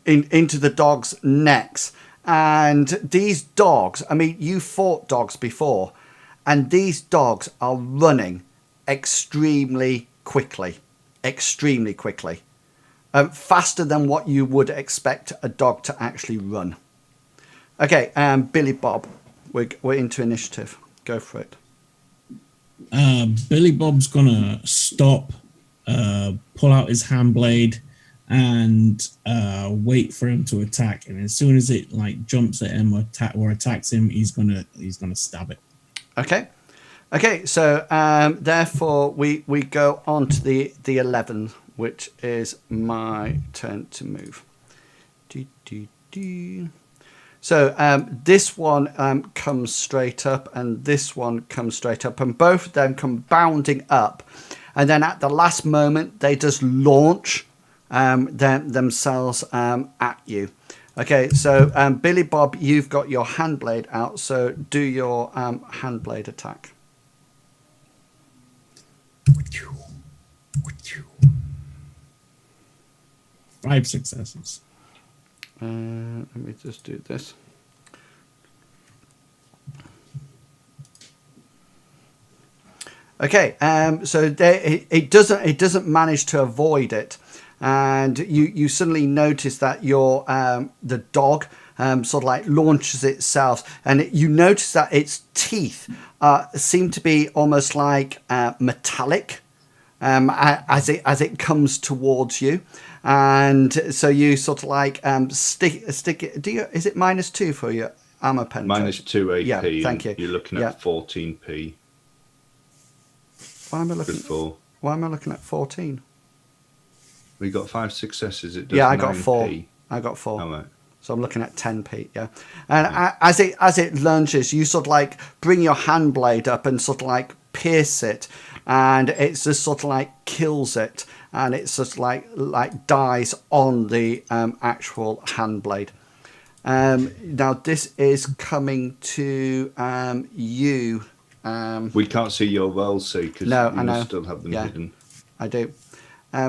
into the dogs' necks. And these dogs, I mean, you fought dogs before, and these dogs are running extremely quickly, faster than what you would expect a dog to actually run. Okay, Billy Bob, we're into initiative. Go for it. Billy Bob's gonna stop, pull out his hand blade, and wait for him to attack. And as soon as it like jumps at him or attacks him, he's gonna stab it. Okay. So therefore, we go on to the 11, which is my turn to move. So this one comes straight up, and this one comes straight up, and both of them come bounding up. and then at the last moment they just launch themselves at you. Okay, so Billy Bob, you've got your hand blade out, so do your hand blade attack. Five successes. Let me just do this. Okay, so it doesn't manage to avoid it, and you suddenly notice that your the dog sort of like launches itself, and you notice that its teeth seem to be almost like metallic as it comes towards you, and so you sort of like stick it. Is it -2 for your armor penetration? -2 AP. Yeah, thank you. You're looking at 14p. Why am I looking? Before. Why am I looking at 14? We got 5 successes. It does Yeah, I got 4. 9p. I got 4. All right. So I'm looking at 10p. Yeah, and as it lunges, you sort of like bring your hand blade up and sort of like pierce it, and it's just sort of like kills it, and it's just like dies on the actual hand blade. Now this is coming to you. We can't see your well, see, because No, you I know. still have them Yeah. hidden. I do.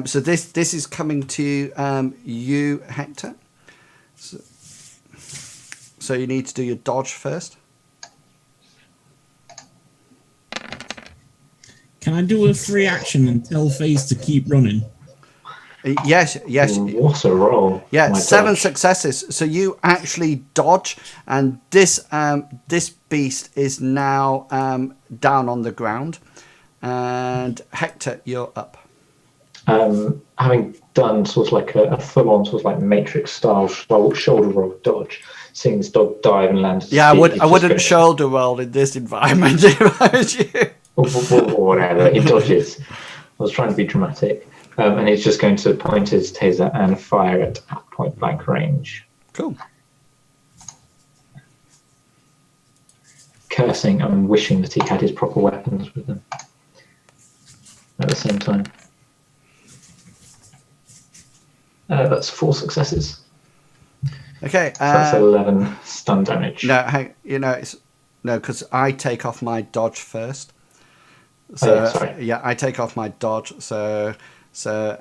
So this is coming to you, Hector. So you need to do your dodge first. Can I do a free action and tell FaZe to keep running? Yes. What a roll. Yeah, My 7 dodge. successes. So you actually dodge, and this beast is now down on the ground. And Hector, you're up. Having done sort of like a full-on sort of like Matrix style shoulder roll dodge, seeing this dog dive and land. Yeah, I wouldn't shoulder roll in this environment if I was you. Whatever, he dodges. I was trying to be dramatic. And he's just going to point his taser and fire it at point blank range. Cool. Cursing and wishing that he had his proper weapons with him at the same time. That's 4 successes. Okay. So that's 11 stun damage. No, because I take off my dodge first. So yeah, sorry. yeah, I take off my dodge. So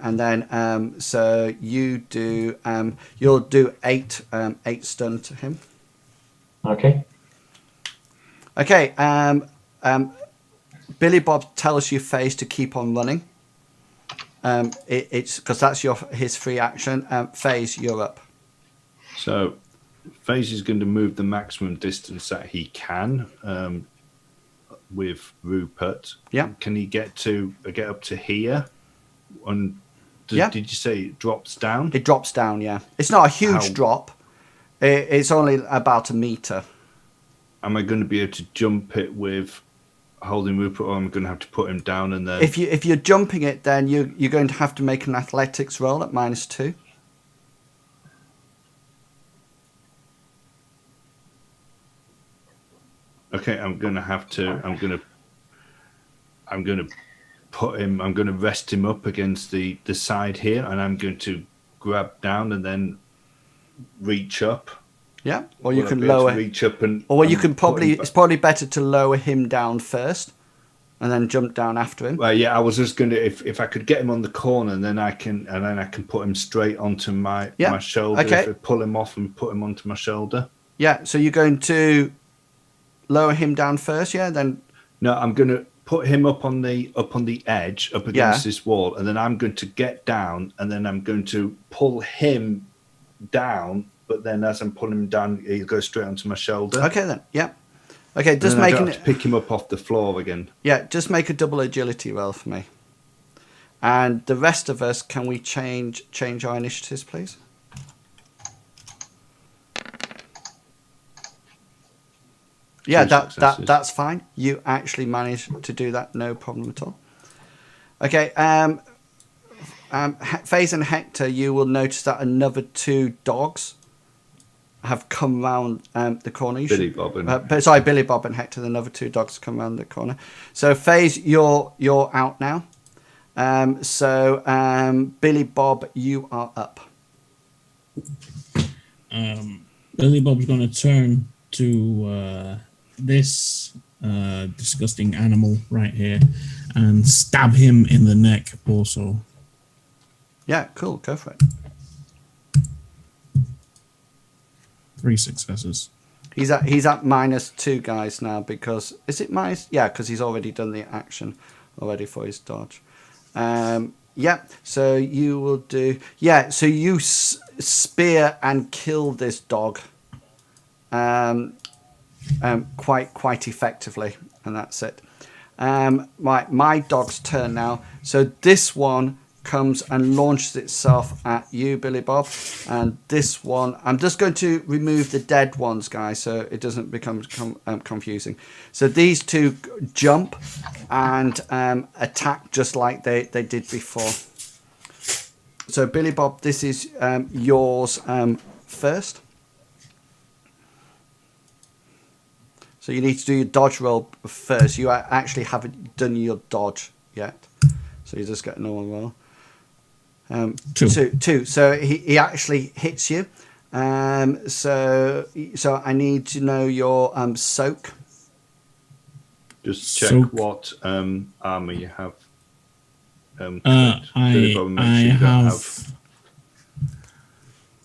and then so you do you'll do 8 stun to him. Okay. Okay. Billy Bob tells you FaZe to keep on running. It's because that's his free action. FaZe, you're up. So FaZe is going to move the maximum distance that he can with Rupert. Yeah. Can he get up to here? And Yeah. Did you say it drops down? It drops down. Yeah, it's not a huge How? drop. It's only about a meter. Am I going to be able to jump it with holding Rupert, or am I going to have to put him down and then? If you're jumping it, then you're going to have to make an athletics roll at -2. Okay, I'm going to put him. I'm going to rest him up against the side here, and I'm going to grab down and then reach up. Yeah, or you Will I can be able to lower. reach up and. Or you and can put probably. him It's probably better to lower him down first, and then jump down after him. Well, yeah, I was just going to if I could get him on the corner, and then I can put him straight onto my shoulder. Okay. If I pull him off and put him onto my shoulder. Yeah. So you're going to lower him down first. Yeah. Then. No, I'm going to put him up on the edge, up against this wall, and then I'm going to get down, and then I'm going to pull him down. But then, as I'm pulling him down, he'll go straight onto my shoulder. Okay then. Yeah. Okay. Just I don't making have to pick him up off the floor again. Yeah. Just make a double agility roll for me. And the rest of us, can we change our initiatives, please? Yeah, that's fine. You actually managed to do that, no problem at all. Okay, FaZe and Hector, you will notice that another 2 dogs have come round the corner. Billy Bob and Billy Bob and Hector. Another 2 dogs come round the corner. So FaZe, you're out now. Billy Bob, you are up. Billy Bob's going to turn to this disgusting animal right here and stab him in the neck also. Yeah, cool. Go for it. 3 successes. He's at -2, guys, now, because is it minus? Yeah, because he's already done the action already for his dodge. Yeah, so you will do. Yeah, so you spear and kill this dog. Quite effectively, and that's it. Right, my dog's turn now. So this one comes and launches itself at you, Billy Bob, and this one, I'm just going to remove the dead ones, guys, so it doesn't become confusing. So these two jump and attack just like they did before. So Billy Bob, this is yours first. So you need to do your dodge roll first. You actually haven't done your dodge yet, so you just get a normal roll. Two. So he actually hits you. So I need to know your soak. Just check Soak. what armor you have. I have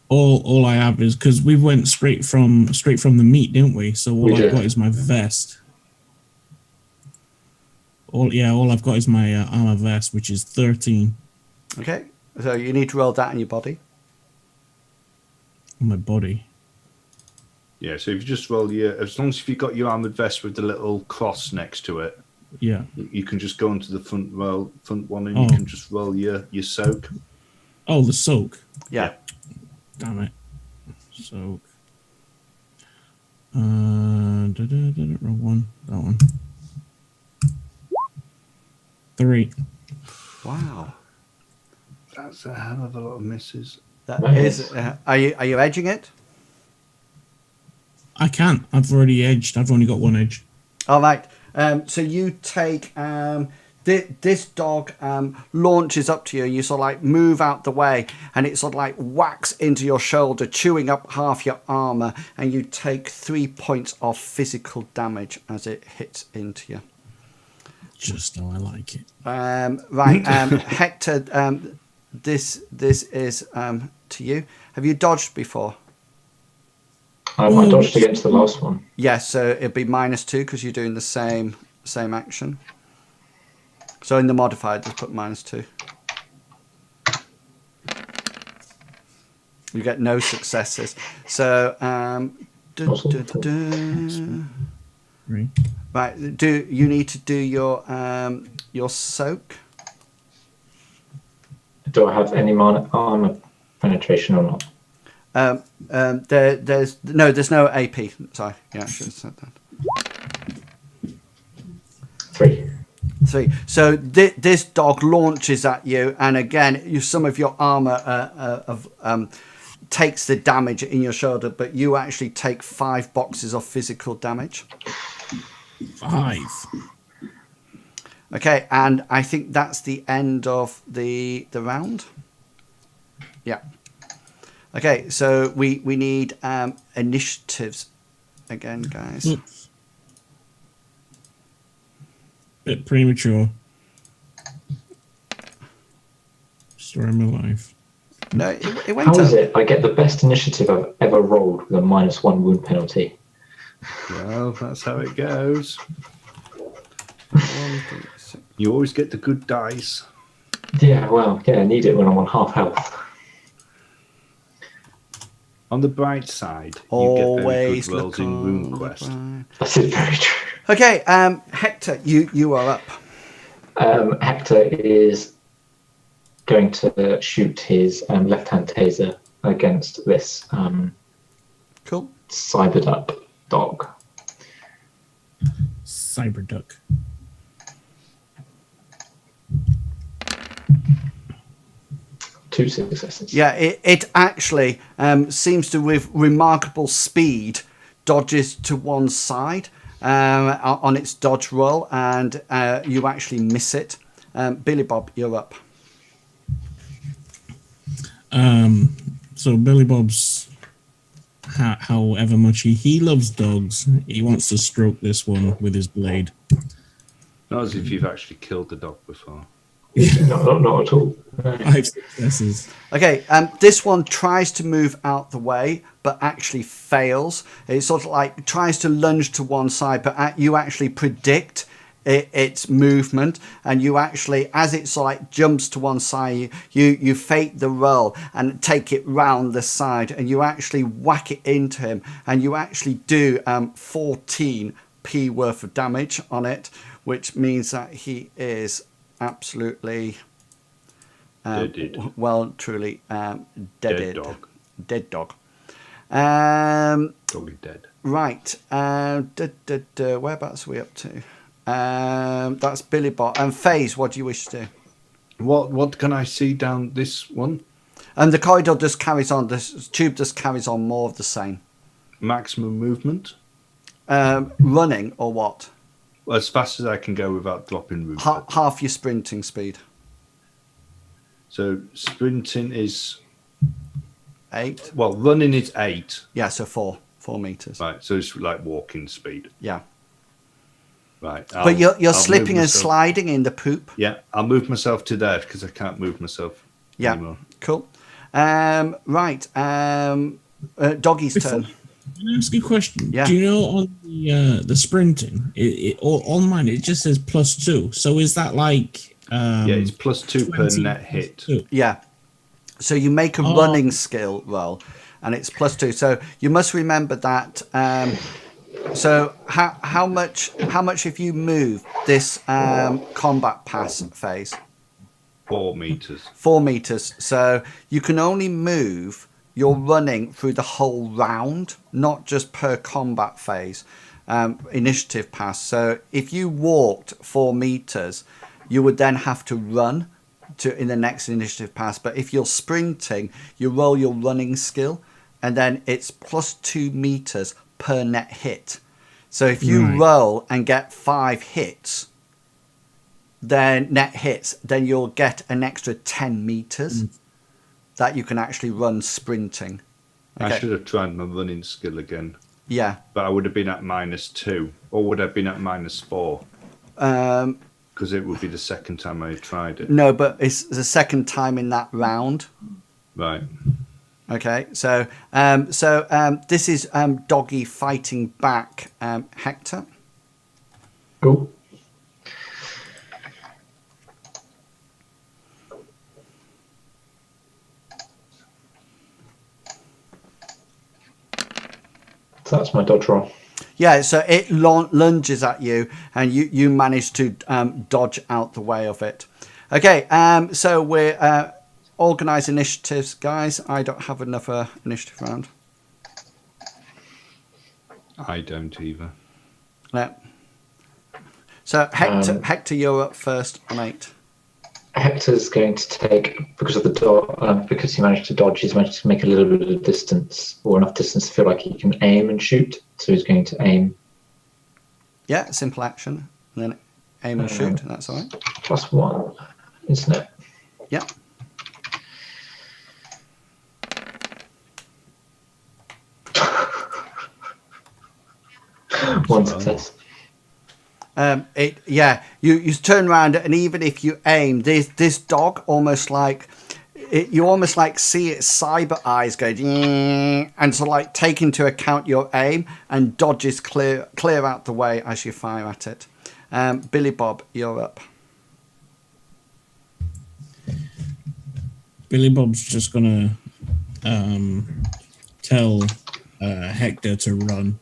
all I have is because we went straight from the meat, didn't we? So all I've got is my vest. All I've got is my armor vest, which is 13. Okay, so you need to roll that on your body. On my body. Yeah, so if you just roll as long as if you've got your armored vest with the little cross next to it, Yeah. you can just go into the front one, and you can just roll your soak. Oh, the soak. Yeah. Damn it. Soak. Roll one. That one. 3. Wow. That's a hell of a lot of misses. That is. Are you edging it? I can't. I've already edged. I've only got one edge. All right. So you take this dog launches up to you, and you sort of like move out the way, and it sort of like whacks into your shoulder, chewing up half your armor, and you take 3 points of physical damage as it hits into you. Just how I like it. Right, Hector. This is to you. Have you dodged before? I dodged against the last one. Yes, so it'd be -2 because you're doing the same action. So in the modifier, just put -2. You get no successes. So right, do you need to do your soak? Do I have any armor penetration or not? There's no AP. Sorry, yeah, I should have said that. 3. 3. So this dog launches at you, and again, some of your armor takes the damage in your shoulder, but you actually take 5 boxes of physical damage. 5. Okay, and I think that's the end of the round. Yeah. Okay, so we need initiatives again, guys. Oops. Bit premature. Story of my life. No, it went. How is it? I get the best initiative I've ever rolled with a -1 wound penalty. Well, that's how it goes. You always get the good dice. Yeah, well, I need it when I'm on half health. On the bright side, you Always get very good rolls in RuneQuest. That is very true. Okay, Hector, you are up. Hector is going to shoot his left-hand taser against this Cool. cybered up dog. Cyberduck. Two successes. Yeah, it actually seems to, with remarkable speed, dodges to one side on its dodge roll, and you actually miss it. Billy Bob, you're up. So Billy Bob's, however much he loves dogs, he wants to stroke this one with his blade. Not as if you've actually killed the dog before. Not at all. No. 5 successes. Okay, this one tries to move out the way, but actually fails. It sort of like tries to lunge to one side, but you actually predict its movement, and you actually, as it sort of like jumps to one side, you fake the roll and take it round the side, and you actually whack it into him, and you actually do 14p worth of damage on it, which means that he is absolutely Deaded. well, truly deaded. Dead dog. Dead dog. Dog is dead. Right. Whereabouts are we up to? That's Billy Bot. And FaZe, what do you wish to do? What can I see down this one? And the corridor just carries on. The tube just carries on more of the same. Maximum movement? Running or what? Well, as fast as I can go without dropping movement. Half your sprinting speed. So sprinting is 8. well, running is 8. Yeah, so 4 meters. Right, so it's like walking speed. Yeah. Right. But you're I'll slipping move and myself- sliding in the poop. Yeah, I'll move myself to there because I can't move myself anymore. Cool. Right. Doggy's turn. Can I ask you a question? Yeah. Do you know on the sprinting, or on mine it just says +2. So is that like Yeah, it's +2 per 20 net hit. +2? Yeah. So you make a running skill roll, and it's +2. So you must remember that. So how much if you move this combat pass phase? 4 meters. 4 meters. So you can only move your running through the whole round, not just per combat phase. Initiative pass. So if you walked 4 meters, you would then have to run in the next initiative pass. But if you're sprinting, you roll your running skill, and then it's +2 meters per net hit. So if you roll and get 5 hits, then net hits, then you'll get an extra 10 meters that you can actually run sprinting. I should have tried my running skill again, Yeah. but I would have been at -2, or would I have been at -4? Because it would be the second time I tried it. No, but it's the second time in that round. Right. Okay, so this is Doggy fighting back Hector. Cool. So that's my dodge roll. Yeah, so it lunges at you, and you manage to dodge out the way of it. Okay, so we're organise initiatives, guys. I don't have another initiative round. I don't either. No. So Hector, you're up first on 8. Hector's going to take, because of the because he managed to dodge, he's managed to make a little bit of distance, or enough distance to feel like he can aim and shoot. So he's going to aim. Yeah, simple action, and then aim and shoot. That's all right. +1, isn't it? Yeah. One success. You turn around, and even if you aim, this dog almost like you almost like see its cyber eyes go and so like take into account your aim and dodges clear out the way as you fire at it. Billy Bob, you're up. Billy Bob's just gonna tell Hector to run,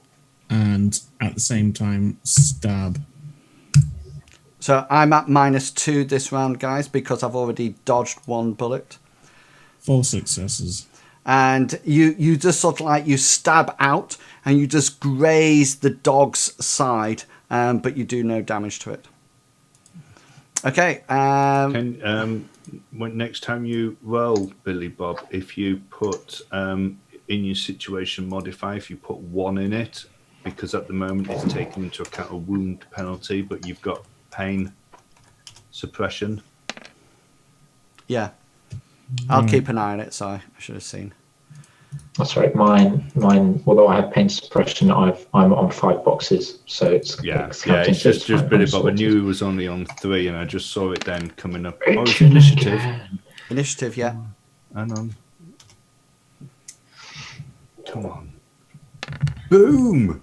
and at the same time stab. So I'm at -2 this round, guys, because I've already dodged 1 bullet. 4 successes. And you just sort of like you stab out and you just graze the dog's side, but you do no damage to it. Okay. When next time you roll, Billy Bob, if you put in your situation modifier, if you put 1 in it, because at the moment it's taken into account a wound penalty, but you've got pain. suppression. Yeah. I'll keep an eye on it, so I should have seen. That's right. Mine. Although I have pain suppression, I'm on 5 boxes, so it's It's counting just fine. Billy I'm Bob. I sorted. knew he was only on 3, and I just saw it then coming up. Oh, it's initiative. Initiative, yeah. Hang on. Come on. Boom.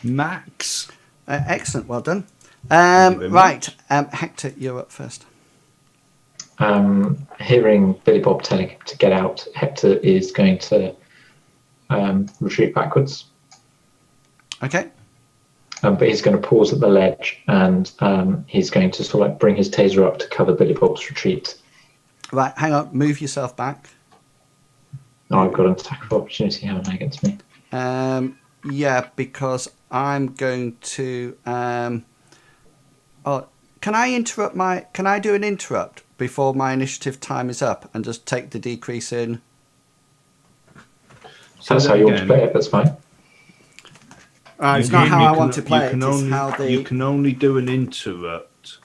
Max. Excellent, well done. you very Right, Hector, you're up first. Hearing Billy Bob telling him to get out, Hector is going to retreat backwards. Okay. But he's going to pause at the ledge, and he's going to sort of like bring his taser up to cover Billy Bob's retreat. Right, hang on, move yourself back. Oh, I've got an attack of opportunity, haven't I, against me? Yeah, because I'm going to. Oh, can I interrupt my? Can I do an interrupt before my initiative time is up and just take the decrease in? So That's how you want to play it. That's fine. It's not how I want to play it. It's only, how the. You can only do an interrupt.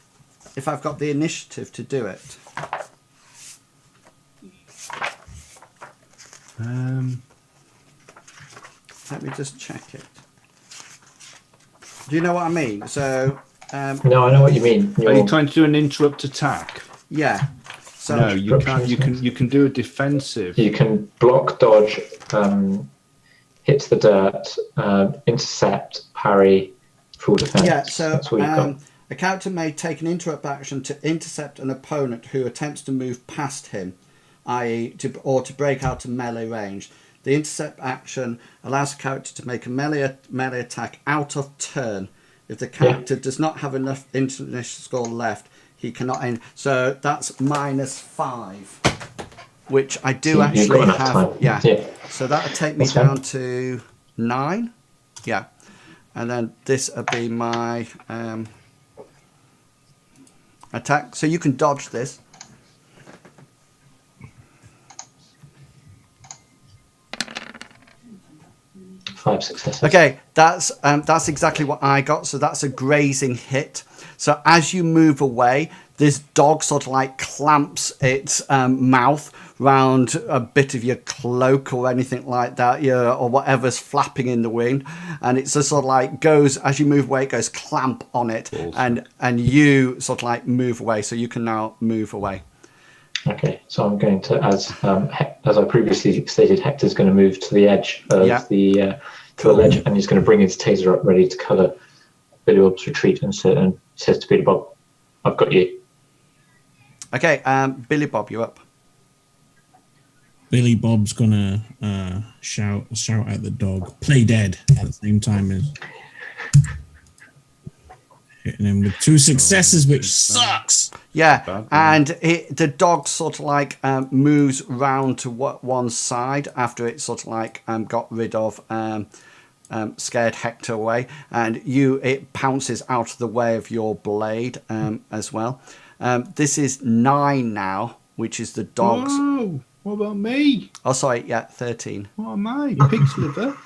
If I've got the initiative to do it. Let me just check it. Do you know what I mean? So. No, I know what you mean. Are you trying to do an interrupt attack? Yeah. So No, you can't. You can do a defensive. You can block, dodge, hit the dirt, intercept, parry, full defense. Yeah. So that's what you've got. a character may take an interrupt action to intercept an opponent who attempts to move past him, i.e., to break out to melee range. The intercept action allows the character to make a melee attack out of turn. If the character does not have enough initial score left, he cannot end. So that's -5, which I do actually have. Yeah. So that'll take me down to 9. Yeah. And then this will be my attack. So you can dodge this. 5 successes. Okay, that's exactly what I got. So that's a grazing hit. So as you move away, this dog sort of like clamps its mouth round a bit of your cloak or anything like that, or whatever's flapping in the wind, and it's just sort of like goes as you move away, it goes clamp on it, and you sort of like move away. So you can now move away. Okay, so I'm going to, as I previously stated, Hector's going to move to the edge of the ledge, and he's going to bring his taser up, ready to cover Billy Bob's retreat, and says to Billy Bob, "I've got you." Okay, Billy Bob, you're up. Billy Bob's gonna shout at the dog, "Play dead!" at the same time as hitting him with 2 successes, which sucks. Yeah, and the dog sort of like moves round to one side after it sort of like got rid of scared Hector away, and it pounces out of the way of your blade as well. This is 9 now, which is the dog's. Whoa, what about me? Oh, sorry, yeah, 13. What am I? Pig's liver.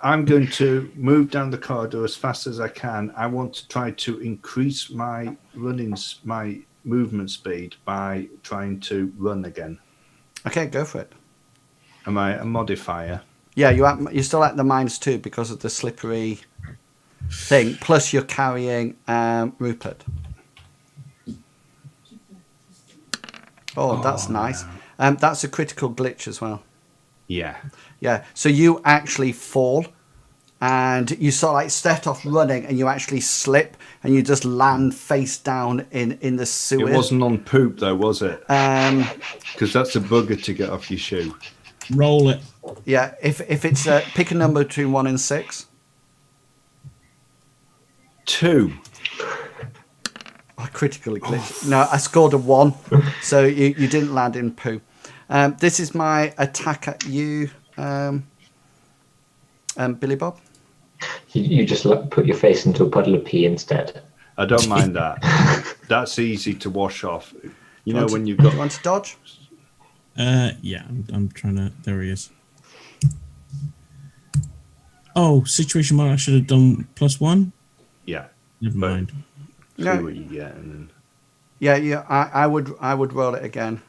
I'm going to move down the corridor as fast as I can. I want to try to increase my movement speed by trying to run again. Okay, go for it. Am I a modifier? Yeah, you're still at the -2 because of the slippery thing. Plus, you're carrying Rupert. Oh, that's nice. No. That's a critical glitch as well. Yeah. Yeah. So you actually fall, and you sort of like start off running, and you actually slip, and you just land face down in the sewer. It wasn't on poop though, was it? Because that's a bugger to get off your shoe. Roll it. Yeah. If it's pick a number between 1 and 6. 2. I critically glitched. No, I scored a 1, so you didn't land in poo. This is my attack at you, Billy Bob. You just put your face into a puddle of pee instead. I don't mind that. That's easy to wash off. You know when you've got. Do you want to dodge? Yeah, I'm trying to. There he is. Oh, situation where I should have done +1. Yeah. Never mind. See No. what you get, and then Yeah. I would roll it again.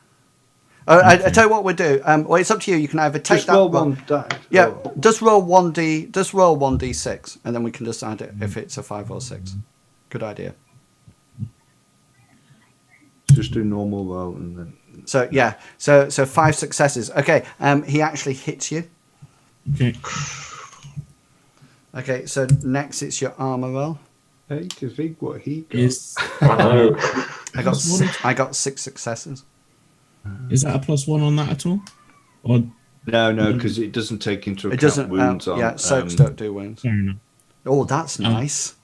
I tell you what we'll do. Well, it's up to you. You can either take just that. roll one die. Yeah, Oh, just roll 1d. Just roll 1d6, and then we can decide it if it's a 5 or 6. Good idea. just do normal roll, and then So yeah, so 5 successes. Okay, he actually hits you. Okay. Okay, so next it's your armor roll. hey, to think what he got. Is I know. I got 6 successes. is that a +1 on that at all? Or No, because it doesn't take into account It doesn't. wounds on. Yeah, soaks don't do wounds. fair enough. Oh, that's nice.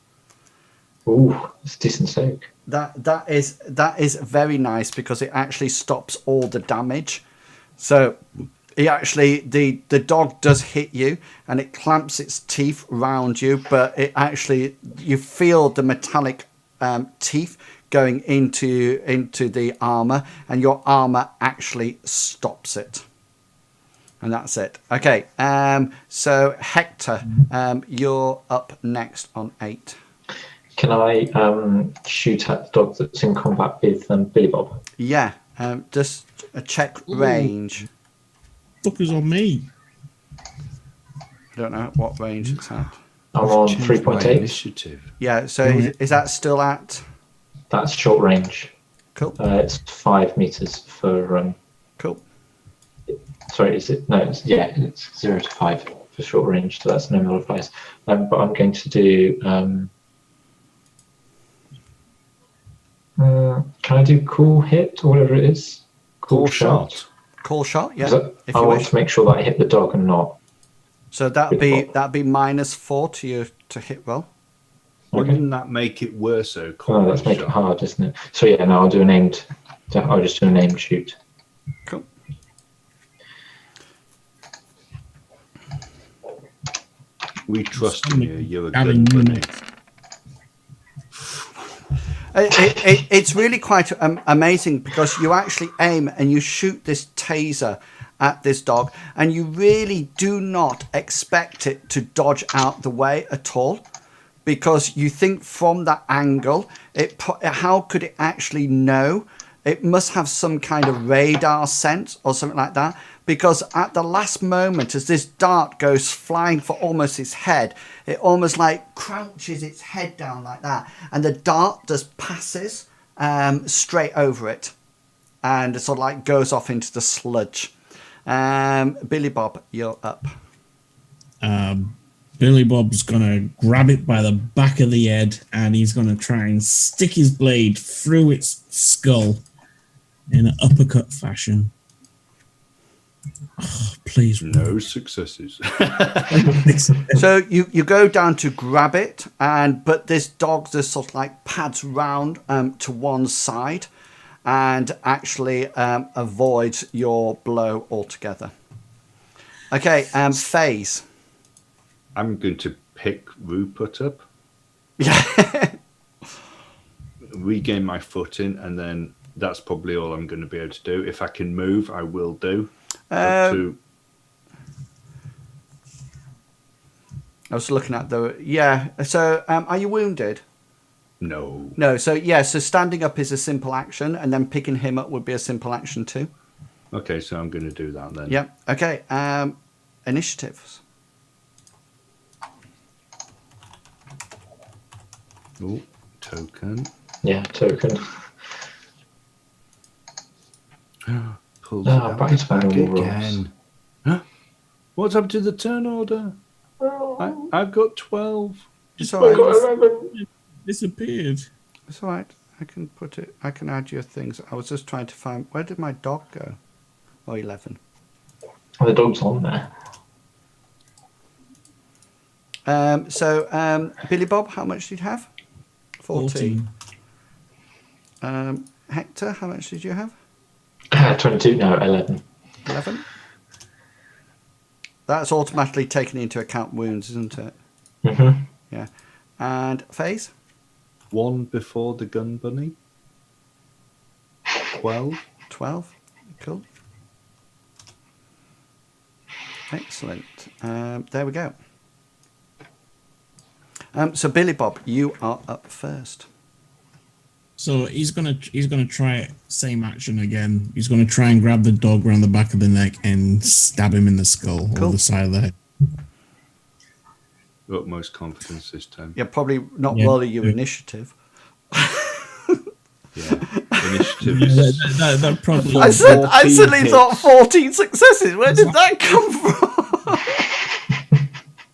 Ooh, it's a decent soak. That is very nice because it actually stops all the damage. So he actually the dog does hit you and it clamps its teeth round you, but it actually you feel the metallic teeth going into the armor, and your armor actually stops it. And that's it. Okay. So Hector, you're up next on 8. Can I shoot at the dog that's in combat with Billy Bob? Yeah. Just a check range. Fuckers on me. I don't know what range it's at. I'm on Changed my 3.8. initiative. Yeah. So is that still at? That's short range. Cool. It's 5 meters for. Cool. Sorry, is it? No, it's 0 to 5 for short range, so that's no modifiers. But I'm going to do. Can I do cool hit or whatever it is? Cool shot. Call shot. Yeah. 'Cause If I you want wish. to make sure that I hit the dog and not. So that'd be -4 to you to hit roll. Wouldn't that make it worse? Though, Oh, that's making it hard, isn't it? So yeah, no, I'll do an aimed. I'll just do an aimed shoot. Cool. We trust in you. You're a Gavin, good you bunny. know. It's really quite amazing because you actually aim and you shoot this taser at this dog, and you really do not expect it to dodge out the way at all, because you think from that angle, how could it actually know? It must have some kind of radar sense or something like that, because at the last moment, as this dart goes flying for almost its head, it almost like crouches its head down like that, and the dart just passes straight over it, and it sort of like goes off into the sludge. Billy Bob, you're up. Billy Bob's gonna grab it by the back of the head, and he's gonna try and stick his blade through its skull in an uppercut fashion. Oh, please, No successes. So you go down to grab it, but this dog just sort of like pads round to one side, and actually avoids your blow altogether. Okay, Phase. I'm going to pick Rupert up, Yeah. regain my footing, and then that's probably all I'm going to be able to do. If I can move, I will do. Up to I was looking at so are you wounded? no. No, so standing up is a simple action, and then picking him up would be a simple action too. Okay, so I'm going to do that then. Yep. Okay. Initiatives. Oh, token. Yeah, token. Pulls Ah, it out. back to Back normal rolls. again. Huh? What's happened to the turn order? I've got 12. It's I all right. got 11. disappeared. It's all right. I can put it. I can add your things. I was just trying to find where did my dog go? Oh, 11. The dog's on there. Billy Bob, how much did you have? 14. Hector, how much did you have? 22, no, 11. 11. That's automatically taken into account wounds, isn't it? Mm-hmm. Yeah. And Phase? 1 before the gun bunny. 12. 12. Cool. Excellent. There we go. So Billy Bob, you are up first. So he's gonna try same action again. He's gonna try and grab the dog around the back of the neck and stab him in the skull or the side of the head. Utmost confidence this time. Yeah, probably not roll your initiative. Yeah, initiative. That probably. I suddenly hits. thought 14 successes. Where did that come from?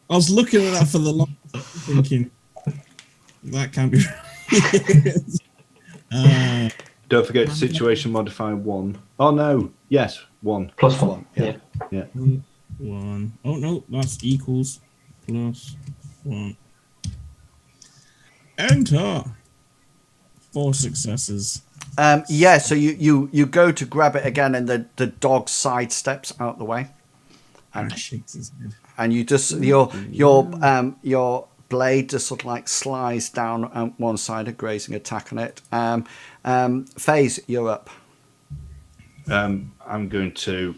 I was looking at that for the long time, thinking that can't be right. Don't forget situation modifier 1. Oh no, yes, 1. +1. Yeah. Yeah. 1. Oh no, that's equals +1. Enter. 4 successes. Yeah, so you go to grab it again, and the dog sidesteps out the way, And shakes his head. and you just your blade just sort of like slides down one side, a grazing attack on it. FaZe, you're up. I'm going to,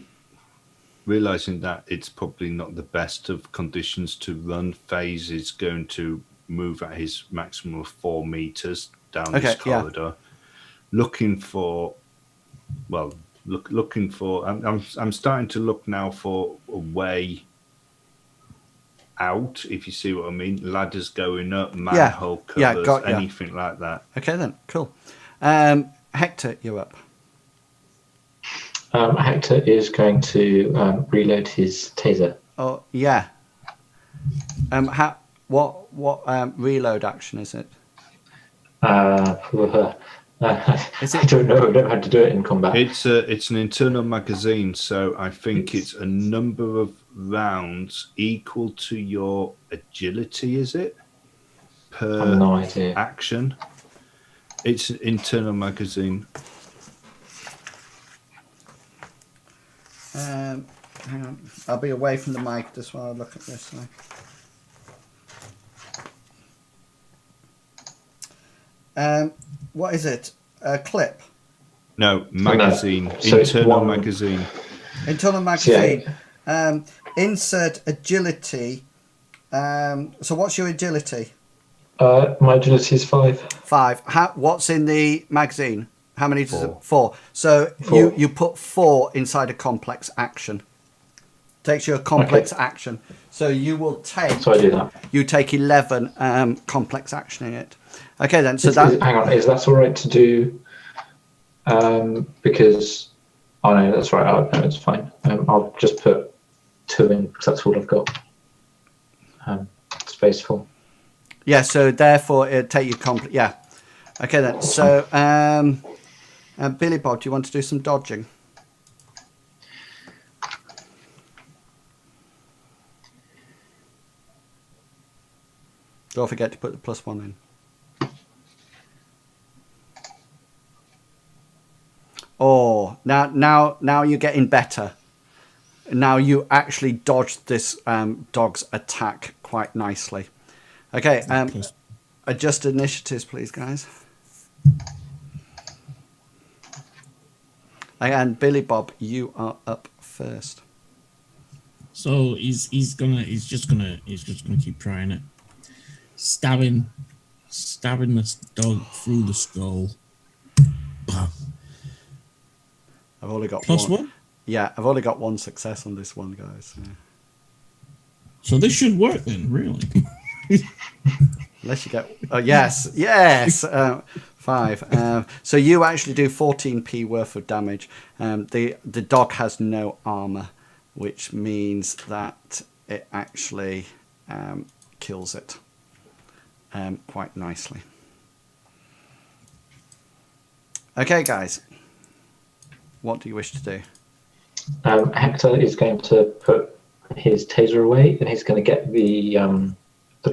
realizing that it's probably not the best of conditions to run. FaZe is going to move at his maximum of 4 meters down this corridor, looking for. I'm starting to look now for a way out, if you see what I mean. Ladders going up, manhole covers, anything like that. Okay then, cool. Hector, you're up. Hector is going to reload his taser. Oh yeah. What reload action is it? I don't know. I don't know how to do it in combat. It's an internal magazine, so I think it's a number of rounds equal to your agility. Is it per I have no idea. action? It's an internal magazine. Hang on, I'll be away from the mic just while I look at this. What is it? A clip? No, magazine. No. So internal magazine. Internal magazine. Insert agility. So what's your agility? My agility is 5. 5. What's in the magazine? How many does it? 4. 4. So 4. you put 4 inside a complex action. Takes you a complex action. So you will take. So I do that. You take 11 complex action in it. Okay then. So hang on. Is that all right to do? Because no, that's right. No, it's fine. I'll just put 2 in because that's all I've got. Space for. Yeah. So therefore, it'll take you complex. Yeah. Okay then. So Billy Bob, do you want to do some dodging? Don't forget to put the +1 in. Oh, now you're getting better. Now you actually dodged this dog's attack quite nicely. Okay, adjust initiatives, please, guys. And Billy Bob, you are up first. So he's just gonna keep trying it. Stabbing this dog through the skull. Bam. I've only got +1? Yeah, I've only got 1 success on this one, guys. Yeah. So this should work then, really. Unless you get... Oh, yes. 5. So you actually do 14p worth of damage. The dog has no armor, which means that it actually kills it quite nicely. Okay, guys. What do you wish to do? Hector is going to put his taser away, and he's going to get the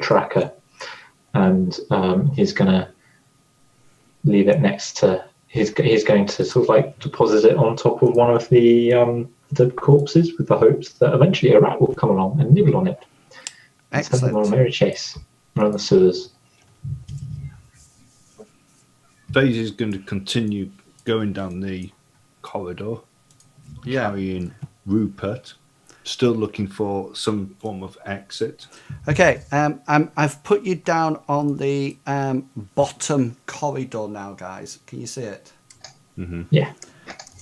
tracker, and he's going to leave it next to. He's going to sort of like deposit it on top of one of the corpses, with the hopes that eventually a rat will come along and nibble on it. Excellent. Send them on a merry chase around the sewers. FaZe is going to continue going down the corridor, carrying Rupert. Still looking for some form of exit. Okay, I've put you down on the bottom corridor now, guys. Can you see it? Yeah.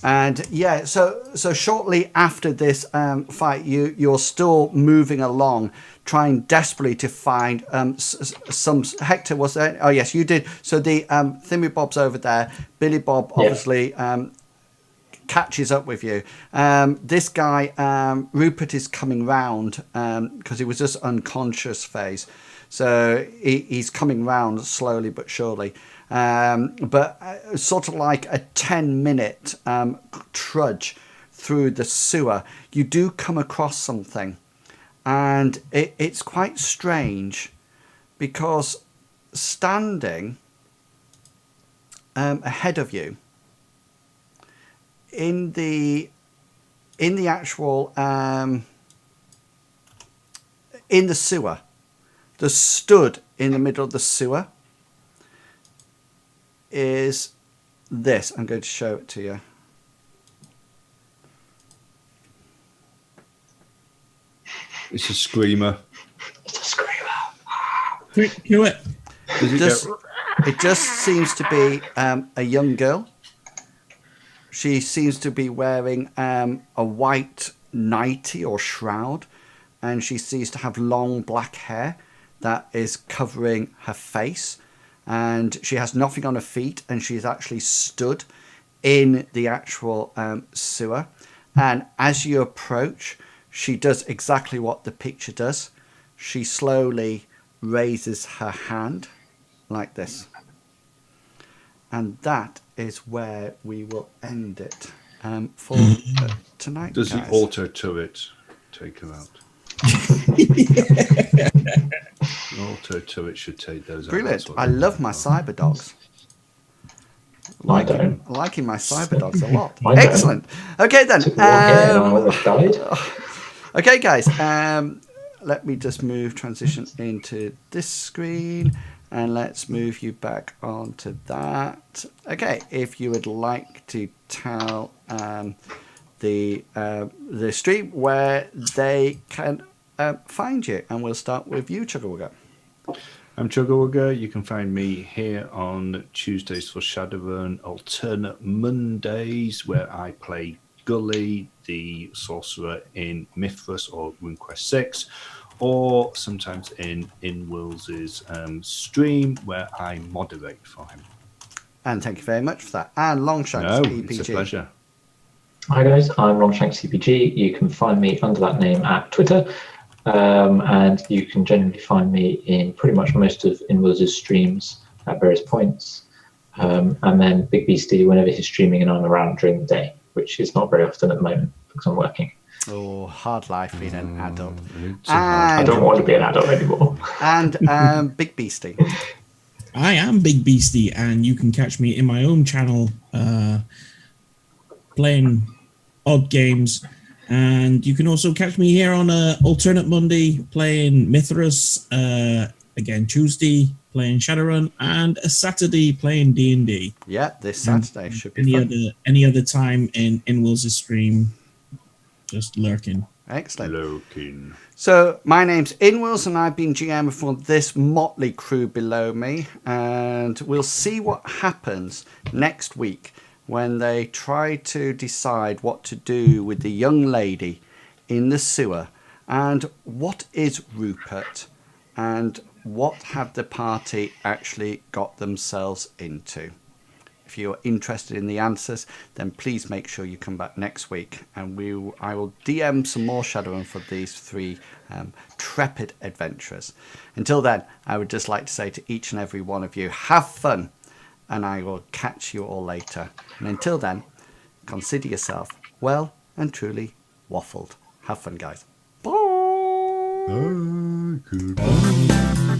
And yeah, so shortly after this fight, you're still moving along, trying desperately to find some. Hector, was there? Oh yes, you did. So the Thimmy Bob's over there. Billy Bob obviously catches up with you. This guy, Rupert, is coming round because he was just unconscious phase. So he's coming round slowly but surely. But sort of like a 10-minute trudge through the sewer, you do come across something. And it's quite strange because standing ahead of you in the actual in the sewer, the stood in the middle of the sewer is this. I'm going to show it to you. It's a screamer. It's a screamer. Quick, kill it. It just seems to be a young girl. She seems to be wearing a white nightie or shroud, and she seems to have long black hair that is covering her face, and she has nothing on her feet, and she's actually stood in the actual sewer. And as you approach, she does exactly what the picture does. She slowly raises her hand like this. And that is where we will end it for tonight. Does guys. the auto turret take her out? The auto turret should take those Brilliant. out. I love my cyber dogs. I don't. Liking my cyber dogs a lot. I don't. Excellent. Okay then. Took me one hit and I almost died. Okay, guys. Let me just move transition into this screen, and let's move you back onto that. Okay, if you would like to tell the stream where they can find you, and we'll start with you, Chuggerwugger. I'm Chuggerwugger. You can find me here on Tuesdays for Shadowrun, alternate Mondays where I play Gully, the sorcerer in Mithras or RuneQuest 6, or sometimes in Wills's stream where I moderate for him. And thank you very much for that. And Longshanks No, EPG. it's a pleasure. Hi guys, I'm Longshanks CPG. You can find me under that name at Twitter, and you can generally find me in pretty much most of Inwill's streams at various points, and then Big Beastie whenever he's streaming and I'm around during the day, which is not very often at the moment because I'm working. Oh, hard life being an adult. I don't want to be an adult anymore. And Big Beastie. I am Big Beastie, and you can catch me in my own channel playing odd games. And you can also catch me here on alternate Monday playing Mithras, again Tuesday playing Shadowrun, and a Saturday playing D&D. Yeah, this Saturday should be fun. Any other time in Will's stream, just lurking. Excellent. Lurking. So my name's Inwills, and I've been GM for this motley crew below me, and we'll see what happens next week when they try to decide what to do with the young lady in the sewer, and what is Rupert, and what have the party actually got themselves into. If you're interested in the answers, then please make sure you come back next week, and I will DM some more Shadowrun for these three trepid adventurers. Until then, I would just like to say to each and every one of you, have fun, and I will catch you all later. And until then, consider yourself well and truly waffled. Have fun, guys. Bye. Goodbye.